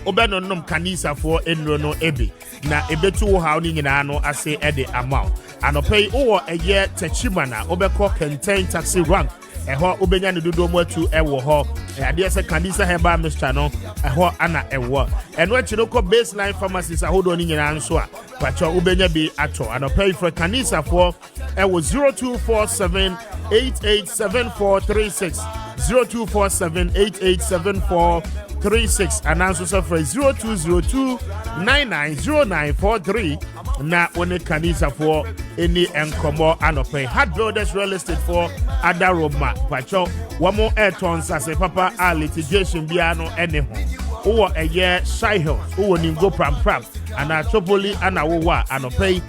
obeno nom kanisa for enro no ebi na ebetu how ni nyina no ase ede amount. And opay owo eye techimana obeko contain taxi rank eho obenya ne dodo mo atu ewo ho ade se kanisa heba mixture no eho ana ewo eno achi no ko baseline pharmacies ahodo ni nyina nso a pacho obenya bi ato and opay for kanisa for ewo 0247887436 0247887436 and also for 0202990943 na one kanisa for any enkomo and opay hard builders real estate for Adaroma pacho wamo airtons as a papa a litigation biano anyhow or a year shy hills or ningo pram and a chopoli and a wa and opay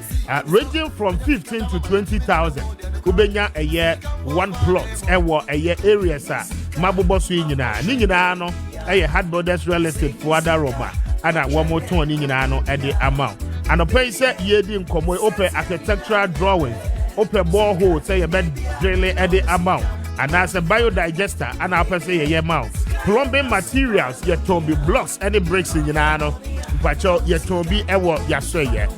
ranging from 15 to 20,000 ubenya a year one plot a year areas mabubo swingina nina no a hard builders real estate for Adaroma and a one more ton in no at the amount and a place yedi nkomo open architectural drawing open borehole say a bed really at the amount and as a biodigester and I'll say a year amount plumbing materials yet to be blocks any bricks in no but yet to be ever yasoye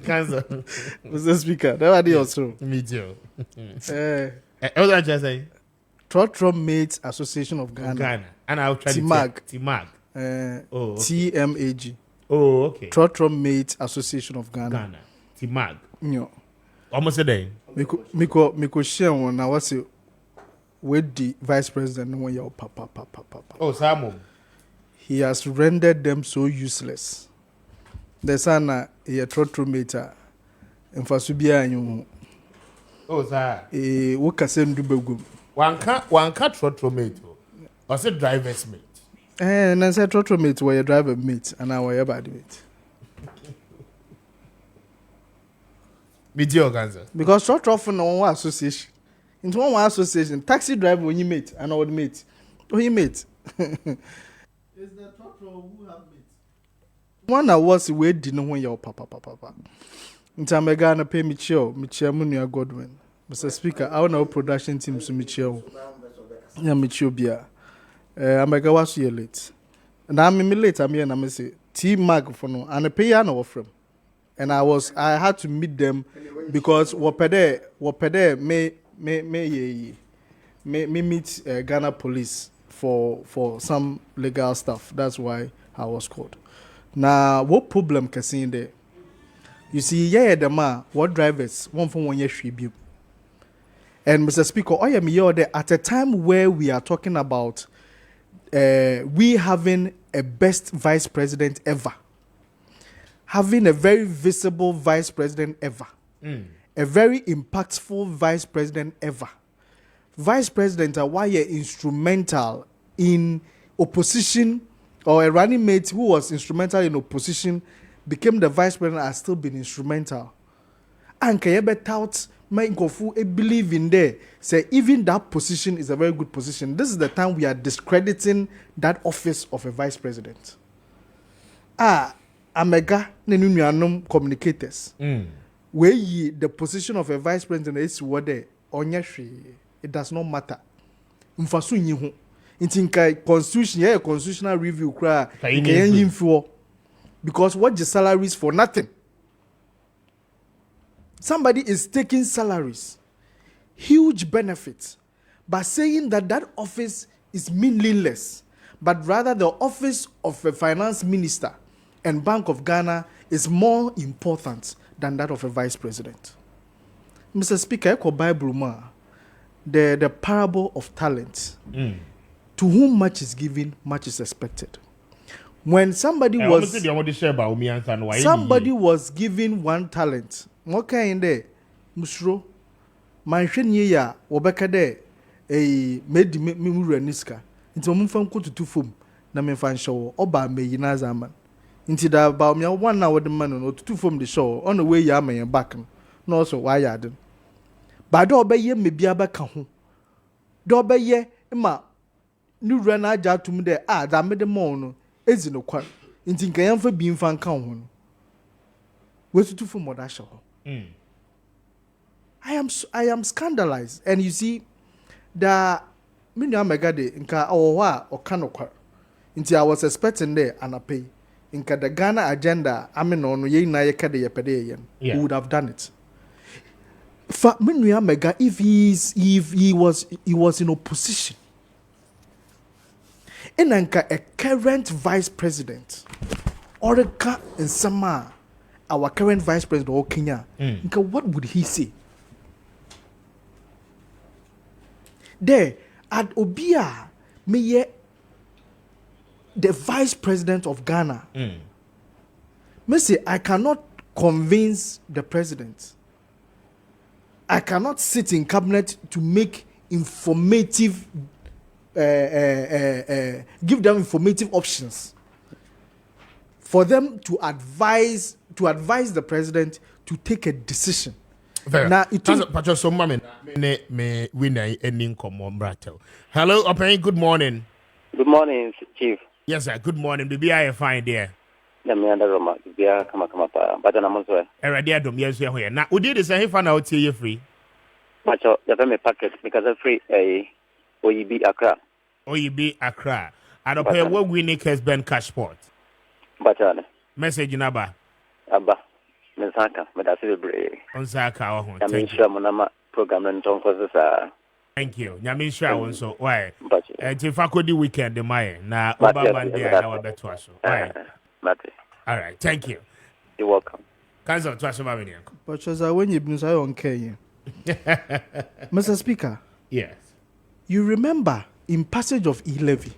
cancer Mr. Speaker that was also me too what did I just say Trotro Mates Association of Ghana and I'll try T-Mag. okay. TMAG. Oh, okay. Trotro Mates Association of Ghana. T-Mag. No. Almost a day. Miko share one now what's it with the vice president when you're papa. Oh, Samu. He has rendered them so useless. The son a Trotro Mate and for Subia and oh, sir. What can do begum. One cat Trotro Mate. Or say driver's mate. And I said Trotro Mate were your driver mate and I were your body mate. Because Trotro for no one association. Into one association, taxi driver when you mate and old mate. Oh, he mate. Is the Trotro who have mate? One that was away didn't when your papa. Into I'm gonna pay me Munia Godwin. Mr. Speaker, I know production team to Michio. Yeah, Michio Bia. I'm a was here late. And I'm late, I'm here and I'm say T-Mag for no and a piano from. And I had to meet them because wapede me meet Ghana police for some legal stuff. That's why I was called. Now what problem can see in there? You see, the man, what drivers, one from 1 year tribute. And Mr. Speaker, I am here there at a time where we are talking about we having a best vice president ever. Having a very visible vice president ever. A very impactful vice president ever. Vice president why instrumental in opposition or a running mate who was instrumental in opposition became the vice president has still been instrumental. And Kayebe tout Gofu believe in there. Say even that position is a very good position. This is the time we are discrediting that office of a vice president. Amega nenuanom communicators. Where the position of a vice president is what they it does not matter. Mfasu nyihu. Intinka constitution constitutional review cry because what the salaries for nothing. Somebody is taking salaries, huge benefits, by saying that office is meaningless, but rather the office of a finance minister and Bank of Ghana is more important than that of a vice president. Mr. Speaker, Bible the parable of talents. To whom much is given, much is expected. When somebody was given 1 talent, what kind there? Musro, my shiny ya, Wabaka there, a made me niska. Into Mumfam to 2 fum, na me fan show, Oba me yinazaman. Into the about me 1 hour the man or 2 from the show, on the way ya may back, no so why I didn't. But do obey ye me be a back home. Do obey ye, ma, new run I jar to me there, that made the mono. ezi no kwa nti nka yamfa bi mfa nka ho no wetutu for modasha ho I am scandalized, and you see that many amegade nka owa okanokwa nti I was expecting there anape nka the Ghana agenda ameno no ye na ye kade ye pede ye who would have done it. For many amega if he was in opposition and nka a current vice president or in sama our current vice president of Kenya nka what would he say? There, at Obia, me the vice president of Ghana. Me say I cannot convince the president. I cannot sit in cabinet to make informative, give them informative options for them to advise the president to take a decision. Now it is so moment me winner ending come hello Open, good morning. Good morning, Chief. Yes sir, good morning. Bibi I fine there. Na me under Roma. Bia kama pa. But na mo so. Already adom yes here. Na udi de say fa na o tie free. Macho, ya me packet because I free OEB Accra. OEB Accra. Adope wo win Kessben Cashport. Bachane. Message naba. Aba. Mensaka, medasibre. Onsaka ho. Thank you. Program nton for sa. Thank you. Nyame sure won so. Why? Bachi. Ti fa kodi weekend the my na oba Monday na wa beto aso. Why? Mate. All right. Thank you. You're welcome. Cancel to aso ba me nko. But as when you been say on Kenya. Mr. Speaker. Yes. You remember in passage of E-Levy,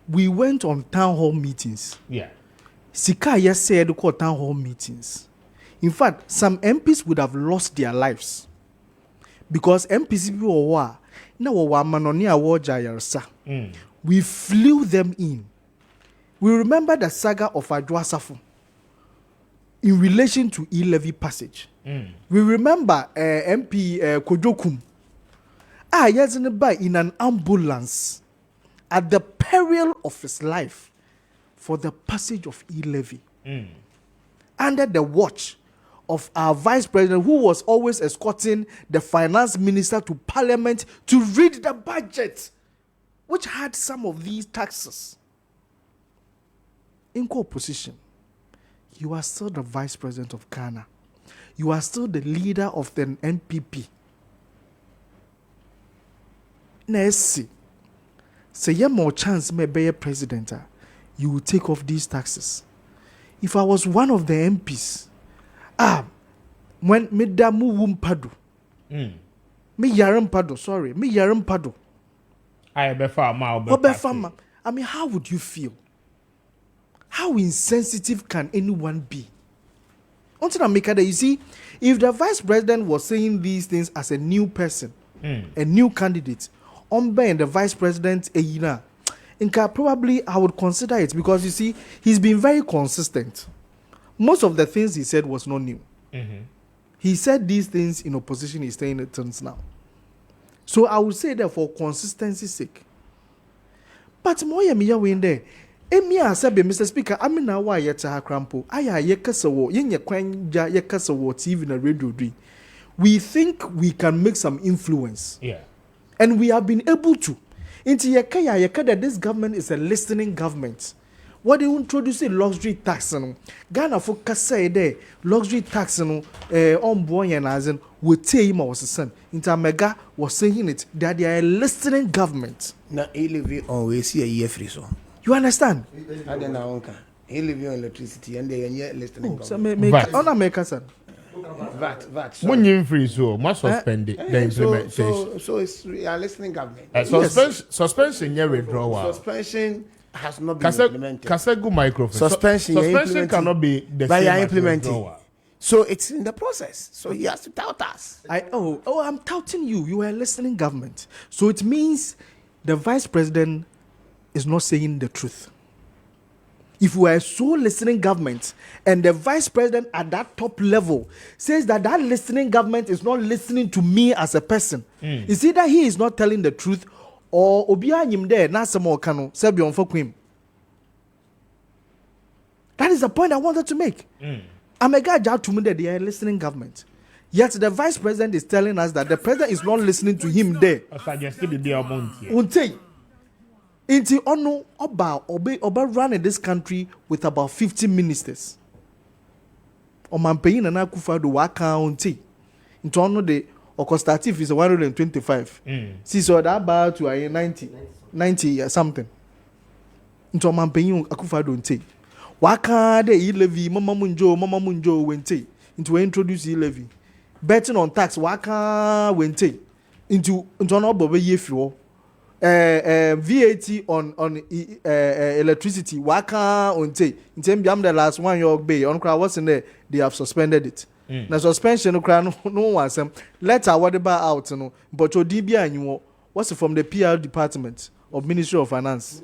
we went on town hall meetings. Yeah. Sika yes said call town hall meetings. In fact, some MPs would have lost their lives because MPs were now manoni awoja. We flew them in. We remember the saga of Adwasafu in relation to E-Levy passage. We remember MP Kojokum in an ambulance at the peril of his life for the passage of E-Levy under the watch of our vice president, who was always escorting the finance minister to parliament to read the budget, which had some of these taxes. In co-opposition, you are still the vice president of Ghana. You are still the leader of the NPP. Say you have more chance may be a president, you will take off these taxes. If I was one of the MPs, when me damu wumpado, me yaram pado. I be farmer. I mean, how would you feel? How insensitive can anyone be? Until I make that, you see, if the vice president was saying these things as a new person, a new candidate, and the vice president, probably I would consider it because you see, he's been very consistent. Most of the things he said was not new. He said these things in opposition, he's saying it turns now. So I would say that for consistency's sake. But more in there. Emia sabe Mr. Speaker, I mean now why yet a crampo. Aya yekasawo, yenye kwanja yekasawo TV na radio do. We think we can make some influence. Yeah. And we have been able to. Inti yeka that this government is a listening government. What they introduce luxury tax no. Ghana for kasa there luxury tax no on boy and azen would tell him was son. Inta Mega was saying it that they are a listening government. Na E-Levy always see a year free so. You understand? I don't know. E-Levy on electricity and they are listening. So make us VAT. Money free so must suspend it. The implementation. So it's we are listening government. Suspension yeah withdrawal. Suspension has not been implemented. Kasegu microphone. Suspension cannot be the but same implementing. So it's in the process. So he has to tout us. I'm touting you. You are a listening government. So it means the vice president is not saying the truth. If we are so listening government and the vice president at that top level says that listening government is not listening to me as a person, it's either he is not telling the truth or Obia him there na samo kano sebi on for kwim. That is the point I wanted to make. I'm a guy to me that they are listening government. Yet the vice president is telling us that the president is not listening to him there. Unte. Inti ono oba running this country with about 50 ministers. Omanpeyin na Akufo-Addo waka unte. Into ono the okostatif is 125. See so that about to 90 something. Into Omanpeyin Akufo-Addo unte. Waka de e-levy mama munjo wente. Into introduce e-levy. Betting on tax waka wente. Into ono bobe yefuo. VAT on electricity waka unte in terms of the last one York Bay on crowd what's in there they have suspended it. Now suspension no one some letter whatever out no but your DBI and you what's it from the PR department of Ministry of Finance.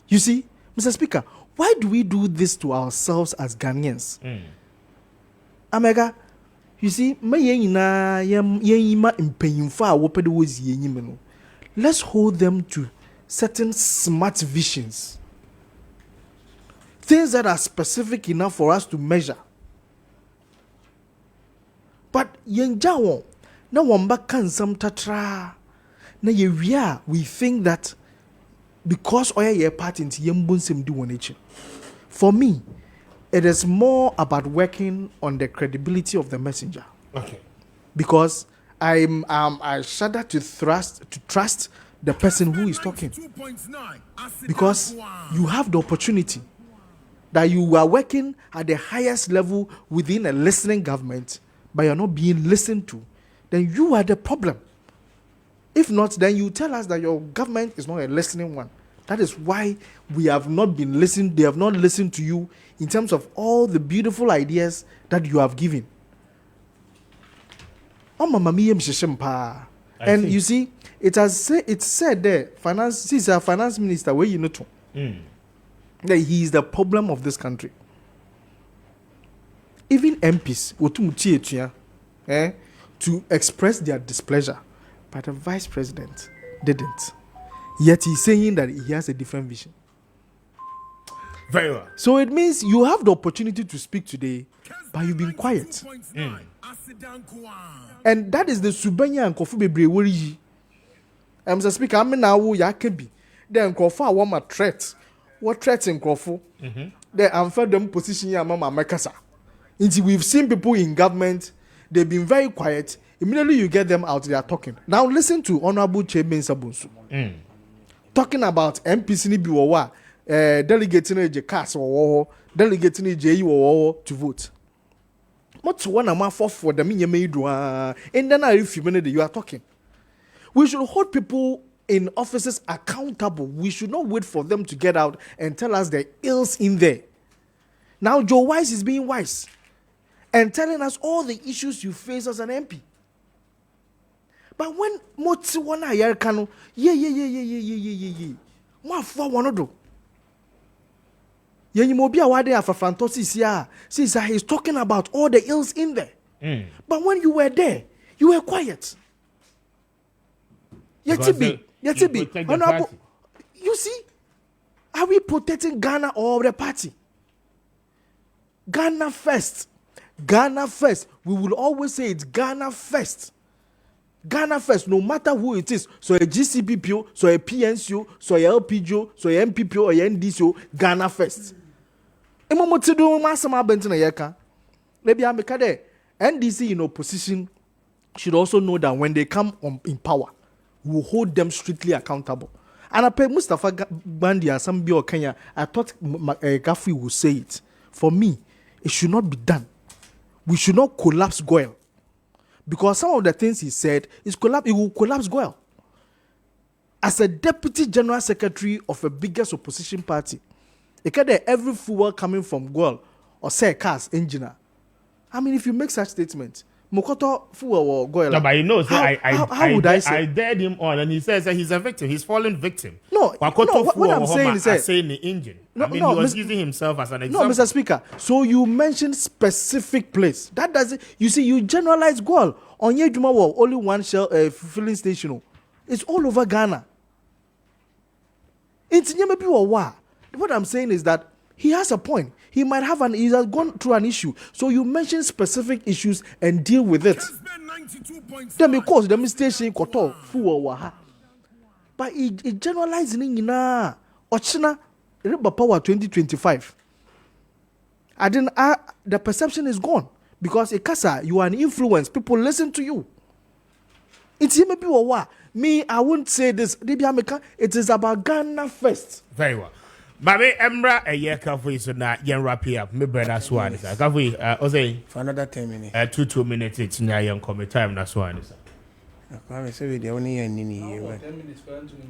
You see, Mr. Speaker, why do we do this to ourselves as Ghanaians? Amega. You see, let's hold them to certain smart visions. Things that are specific enough for us to measure. But yenjawo na wamba kan some tatra na ye we think that because oya ye part into yembun sem do one nature. For me, it is more about working on the credibility of the messenger. Okay. Because I shudder to trust the person who is talking. Because you have the opportunity that you are working at the highest level within a listening government, but you're not being listened to. Then you are the problem. If not, then you tell us that your government is not a listening one. That is why we have not been listened. They have not listened to you in terms of all the beautiful ideas that you have given. And you see, it's said there, he's a finance minister where you know to, that he is the problem of this country. Even MPs to express their displeasure, but the vice president didn't. Yet he's saying that he has a different vision. Very well. So it means you have the opportunity to speak today, but you've been quiet. And that is the Subanya and Kofu Bebre Woriji. I'm the speaker, I'm now Yakebi. Then Kofu, I want my threat. What threats in Kofu? Then I'm for them position Yamama Mekasa. Until we've seen people in government, they've been very quiet. Immediately you get them out, they are talking. Now listen to Honorable Chairman Sabunsu. Talking about MPC ni biwawa, delegating a cast or delegating a JE to vote. What's one of my for the minimum made and then I few minutes you are talking. We should hold people in offices accountable. We should not wait for them to get out and tell us the ills in there. Now Joe Wise is being wise and telling us all the issues you face as an MP. But when Motsi wana yarkano, What for one do? Yenimobia wade afafantosi siya. Since he's talking about all the ills in there. But when you were there, you were quiet. Yetibi, Honorable, you see, are we protecting Ghana or the party? Ghana first. Ghana first. We will always say it's Ghana first. Ghana first, no matter who it is. So a GCPPO, so a PNCO, so a LPGO, so a MPPO or a NDCO, Ghana first. Emomotido masama bentina yeka. Maybe I'm a NDC in opposition should also know that when they come in power, we will hold them strictly accountable. And I pay Mustafa Bandi and some Bio Kenya. I thought Gafi would say it. For me, it should not be done. We should not collapse Goyle. Because some of the things he said it will collapse Goyle. As a deputy general secretary of a biggest opposition party, every fool coming from Goyle or say cars engineer. I mean, if you make such statements, Mokoto fool or Goyle. No, but he knows. How would I say? I dared him on, and he says that he's a victim. He's fallen victim. What I'm saying is that saying the engine. He was using himself as an example. No, Mr. Speaker. So you mentioned specific place. That doesn't. You see, you generalize Goal on Yejuma only one filling station. It's all over Ghana. It's maybe or what? What I'm saying is that he has a point. He might have he has gone through an issue. So you mention specific issues and deal with it. Kessben 92.9. Then because the station koto fuwa waha. But it generalizing in Ochina power 2025. The perception is gone because you are an influence. People listen to you. It's maybe or what? Me, I wouldn't say this. It is about Ghana first. Very well. Mami Emra a year kafu so na yen wrap up. Me brother swan sir. Kafu Ose for another 10 minutes. 2 minutes it's nya yen come time na swan sir. Kwame say we dey only yen nini here. 10 minutes for Anthony.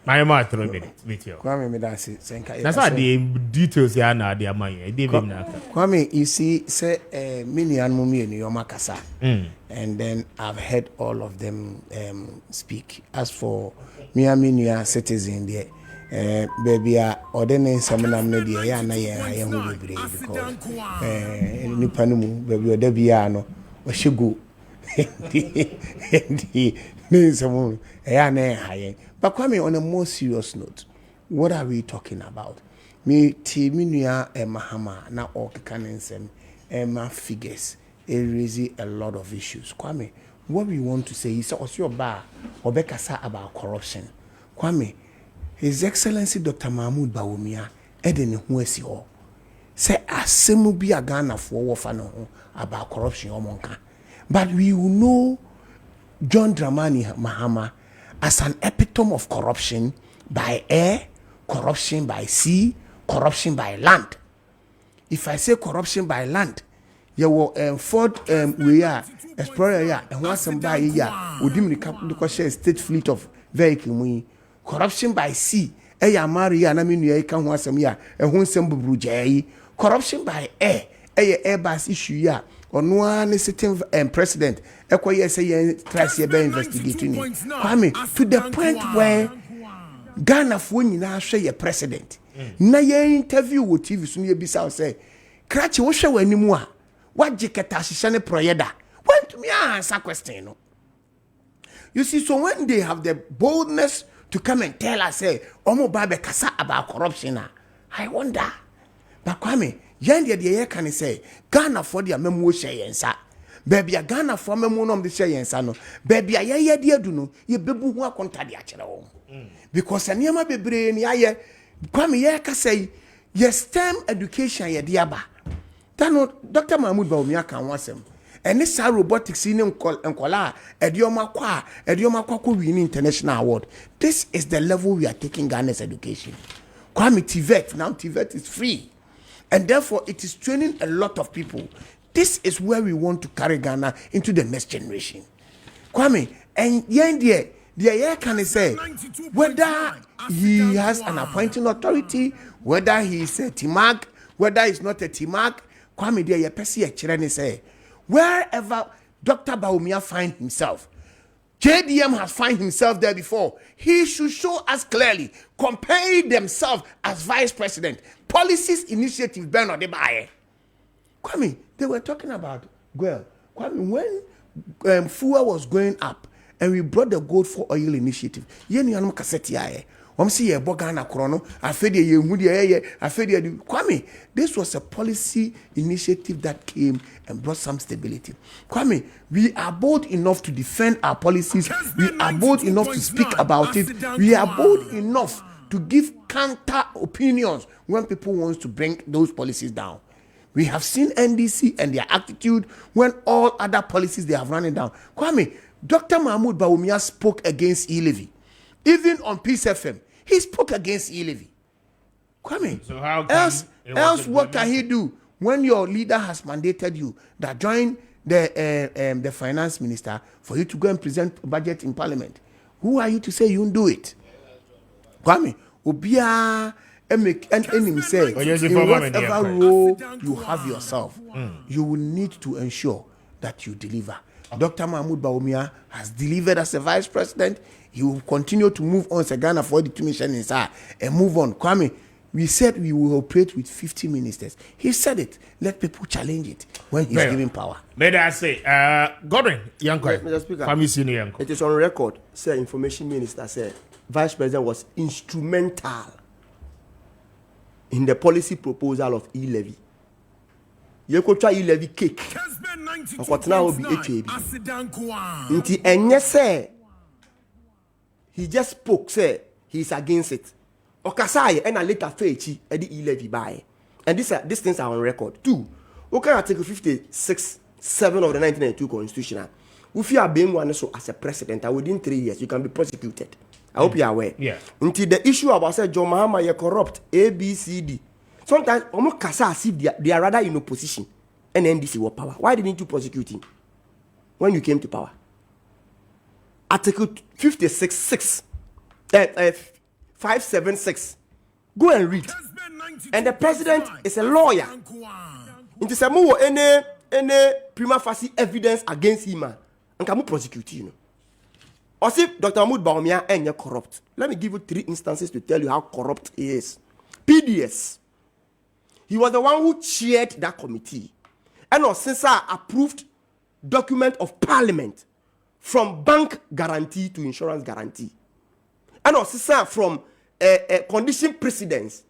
My ma 3 minutes with you. Kwame me that senka. That's why the details here na the amanye. Dey be na. Kwame, you see say mini anmumi in your makasa. And then I've heard all of them speak. As for me citizen there baby ordinary seminam no dey ya na ye hu bebre because nipa no mu baby odabia no o shego ndi nisemu ya na haye. But Kwame, on a more serious note, what are we talking about? Me nua Mahama na okekansem my figures raise a lot of issues. Kwame, what we want to say is also obekasa about corruption. Kwame, His Excellency Dr. Mahmoud Bawumia edeni hu esi ho. Say asemu bi agana for wofa no ho about corruption omonka. But we will know John Dramani Mahama as an epitome of corruption by air, corruption by sea, corruption by land. If I say corruption by land, you will Ford we are explorer ya and once somebody ya wodim the share state fleet of vehicle corruption by sea eya maria na menu ya ka ho asem ya ehun sem bubrujai. Corruption by air airbus issue ya ono an sitting president ekoye say ye try say be investigating. Kwame, to the point where Ghana fo nyina hwe ye president na ye interview wo TV so ye bisa say krachi wo hwe wanimu a wagiketa hihye ne proyeda want me answer question no. You see, so when they have the boldness to come and tell us say omo babe kasa about corruption, I wonder. But Kwame, yende de ye kan say Ghana for dia memo hye yensa baby a Ghana for memo no de hye yensa no baby a ye de adu no ye bebu hu akonta de akere wo because aniama bebre ni aye Kwame ye ka say ye STEM education ye de aba tano Dr. Mahmoud Bawumia kan wasem ene sa robotics in enkola edioma kwa win international award. This is the level we are taking Ghana's education. Kwame, TVET is free and therefore it is training a lot of people. This is where we want to carry Ghana into the next generation. Kwame, and the year can say whether he has an appointing authority, whether he is a TMAG, whether he's not a TMAG. Kwame, the pesi echireni say wherever Dr. Bawumia find himself, JDM has find himself there before. He should show us clearly, comparing themselves as vice president. Policies initiative Ben or Debaye. Kwame, they were talking about Kwame, when fuel was going up and we brought the gold for oil initiative. Kwame, this was a policy initiative that came and brought some stability. Kwame, we are bold enough to defend our policies. We are bold enough to speak about it. We are bold enough to give counter opinions when people want to bring those policies down. We have seen NDC and their attitude when all other policies they have run it down. Kwame, Dr. Mahmoud Bawumia spoke against e-levy. Even on Peace FM, he spoke against e-levy. Kwame, so how else what can he do when your leader has mandated you that join the finance minister for you to go and present a budget in parliament? Who are you to say you won't do it? Kwame, Obia and him say in whatever role you have yourself, you will need to ensure that you deliver. Dr. Mahmoud Bawumia has delivered as a vice president. He will continue to move on Ghana for the mission inside and move on. Kwame, we said we will operate with 50 ministers. He said it. Let people challenge it when he's giving power. May I say, Godwin, Yanko, Mr. Speaker, Kwame Senior Yanko. it is on record, say information minister said vice president was instrumental in the policy proposal of e-levy. You could try e-levy cake. Kessben What now will be 92.9FM. Inti enye say he just spoke, say he's against it. Okasaye and a later fechi edi e-levy buy. And these things are on record. 2. Okay, Article 56, 7 of the 1992 Constitution. If you are being one so as a president, within 3 years you can be prosecuted. I hope you are aware. Yeah. Until the issue about say John Mahama you corrupt A, B, C, D. Sometimes almost kasa as if they are rather in opposition and NDC were power. Why didn't you prosecute him when you came to power? Article 56, 6, 576. Go and read. And the president is a lawyer. It is a more any prima facie evidence against him and can prosecute you. Or see Dr. Mahmoud Bawumia and you're corrupt. Let me give you 3 instances to tell you how corrupt he is. PDS. He was the one who chaired that committee. And since I approved document of parliament from bank guarantee to insurance guarantee. And since from condition precedence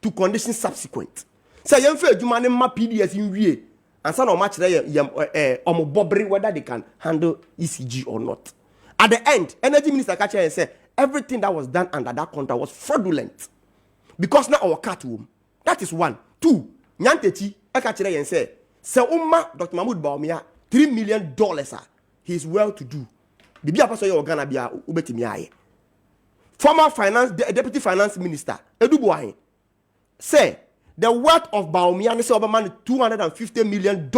to condition subsequent. So you feel you man ma PDS in we and some match whether they can handle ECG or not. At the end, Energy Minister catch and said everything that was done under that contract was fraudulent. Because now our cat womb. That is 1. 2. Nyantechi catch and say, Umma Dr. Mahmoud Bawumia $3 million. He is well to do. Bibi apaso ye Ghana bia ubetimi aye. Former deputy finance minister Edu Boahen say the worth of Bawumia is over $250 million.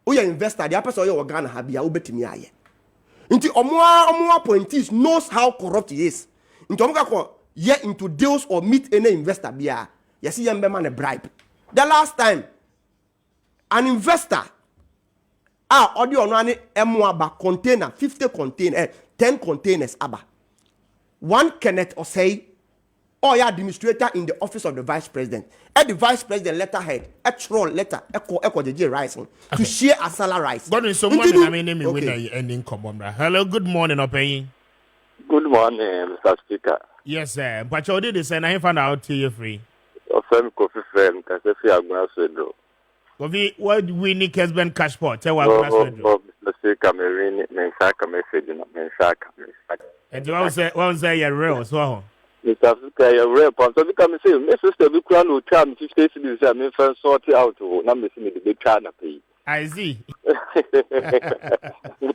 Oya investor the apaso ye Ghana ha bia ubetimi aye. Inti omo appointees knows how corrupt he is. Inti omo ka into deals or meet any investor bia. You see yembe man a bribe. The last time an investor audio no emwa container 50 container 10 containers aba. One Kenneth Osei or your administrator in the office of the vice president. At the vice president letterhead, a troll letter, echo the J rising to share a salary rise. But in some morning, I mean, ending common. Hello, good morning, Opey. Good morning, Mr. Speaker. Yes, sir. But you did this, and I found out to you free. Ofem Kofi Fem, Kasefi Agnasedo. Kofi, what we need Kessben cash pot? Tell what Agnasedo. Mr. Speaker, Mensaka message, Mensaka. And you won't say you're real, so. Mr. Speaker, you're real. So we come and say, Mrs. Bukran will come 50 cities and first sort it out to number the big canopy. I see.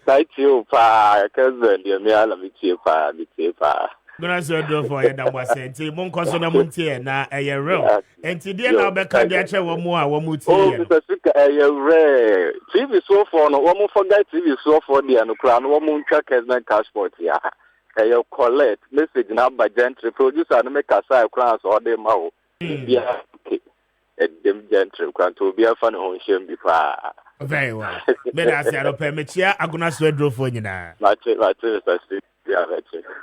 Tight you, Pa, Kessben, the Miala, Michipa, Michipa. Gonna do for you that was saying, Moncosona Montier, now a year real. And today, now Becca, the actual one more, Mr. Speaker, you're rare. TV so for no one more forget TV so for the and crown, one moon check has been cash for here. You collect message now by gentry producer and make a side class or them out. Yeah, okay. Them gentry to be a fun on shame before. Very well. But I said, I'll permit you, I'm going to sweat for you now.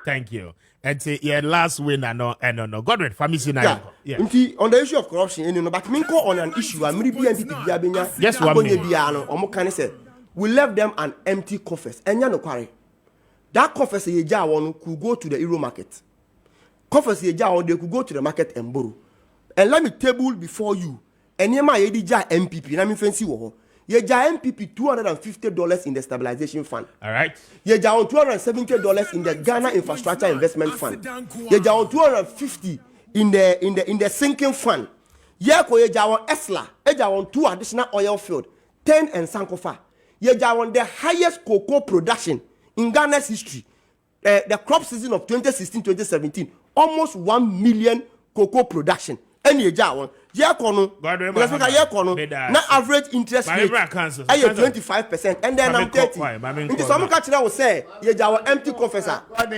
Thank you. And your last win and no. Godred, family now. Yeah. On the issue of corruption, but Minko on an issue, I'm really yes, one minute. We left them an empty coffers. And no quarry. That coffers could go to the Euro market. Coffers they could go to the market and borrow. And let me table before you. And you might MPP. Let me fancy war. You MPP $250 in the stabilization fund. All right. You $270 in the Ghana Infrastructure Investment Fund. You $250 in the sinking fund. You ESLA. You 2 additional oil field, 10 and Sankofa. You the highest cocoa production in Ghana's history. The crop season of 2016-2017, almost 1 million cocoa production. And you na average interest rate 25%, and then I'm 30. Into some country will say you empty confessor. That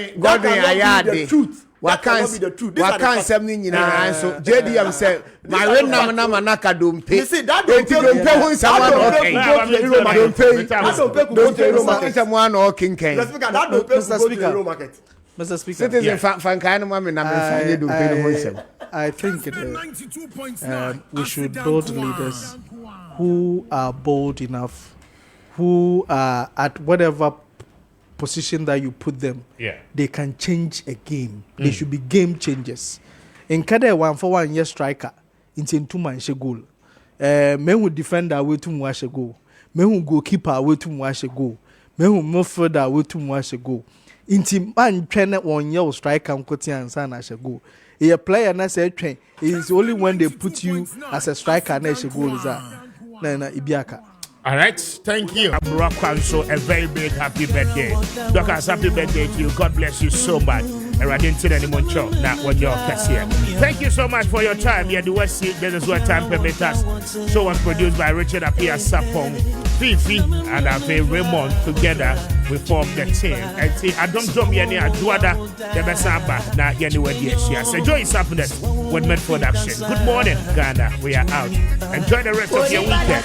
cannot be the truth. That cannot be the truth. What can't something in answer? JDM said, "My rent number don't pay." You see that don't pay when someone don't pay. Someone or king can. That don't pay to go to the Euro market. Mr. Speaker, citizen fan kind of woman I think we should build leaders who are bold enough, who are at whatever position that you put them, Yeah. they can change a game. They should be game changers. In Kada 1-for-1 year striker, into 2-man goal. Men who defender way to wash a goal. Men who goalkeeper way to wash a goal. Men who midfielder way to wash a goal. Into man trainer 1 year striker and Kotian San as a goal. A player na say train is only when they put you as a striker na she goal is that. Na Ibiaka. All right, thank you. Abura Kwanso, a very big happy birthday. Doctors, happy birthday to you. God bless you so much. Thank you so much for your time. Yeah, the West Sea, this is what time permits us. Show was produced by Richard Appiah Sapong, Fifi, and Raymond. Together, we form the team. And see, I don't jump any Adwada, the Besamba, now anywhere dear. So enjoy his happiness with Med Production. Good morning, Ghana. We are out. Enjoy the rest of your weekend.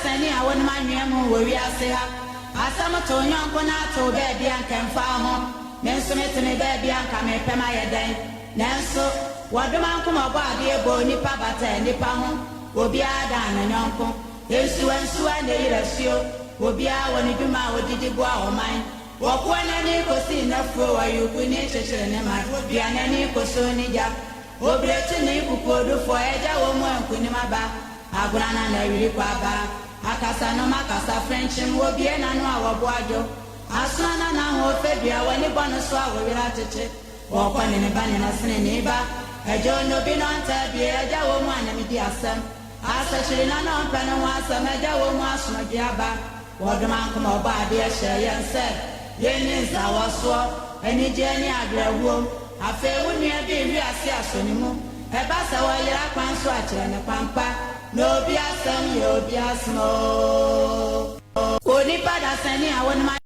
Nenso metene baby anka me pema yeden nenso wadoma nkoma bo ade ebo nipa bata nipa ho obi ada na nyonko yesu ensu ane yiresio obi a woni dwuma odidi bo a oman woko anani kosi na fro wa yuku ni chechere ne ma obi anani koso ni ja obreti ni kukodo fo eja wo mu anku ni maba agurana na yiri kwa ba akasa no makasa french mu obi na no a wobo ajo asana na ho febia wani bono so awira tete wo kwani ne bani na sene ne ba ejo no bi no anta bi eja wo mu anami di asem asa shiri na no mpa no asem eja wo mu asono bi aba wo do man ko mo ba de ehye yense yeni nsa wo so ani je ani agrawo afa wonu bi wi ase asoni mu e ba sa wo yira kwan so a kire ne pampa no bi asem yo bi asmo oni pada sani awon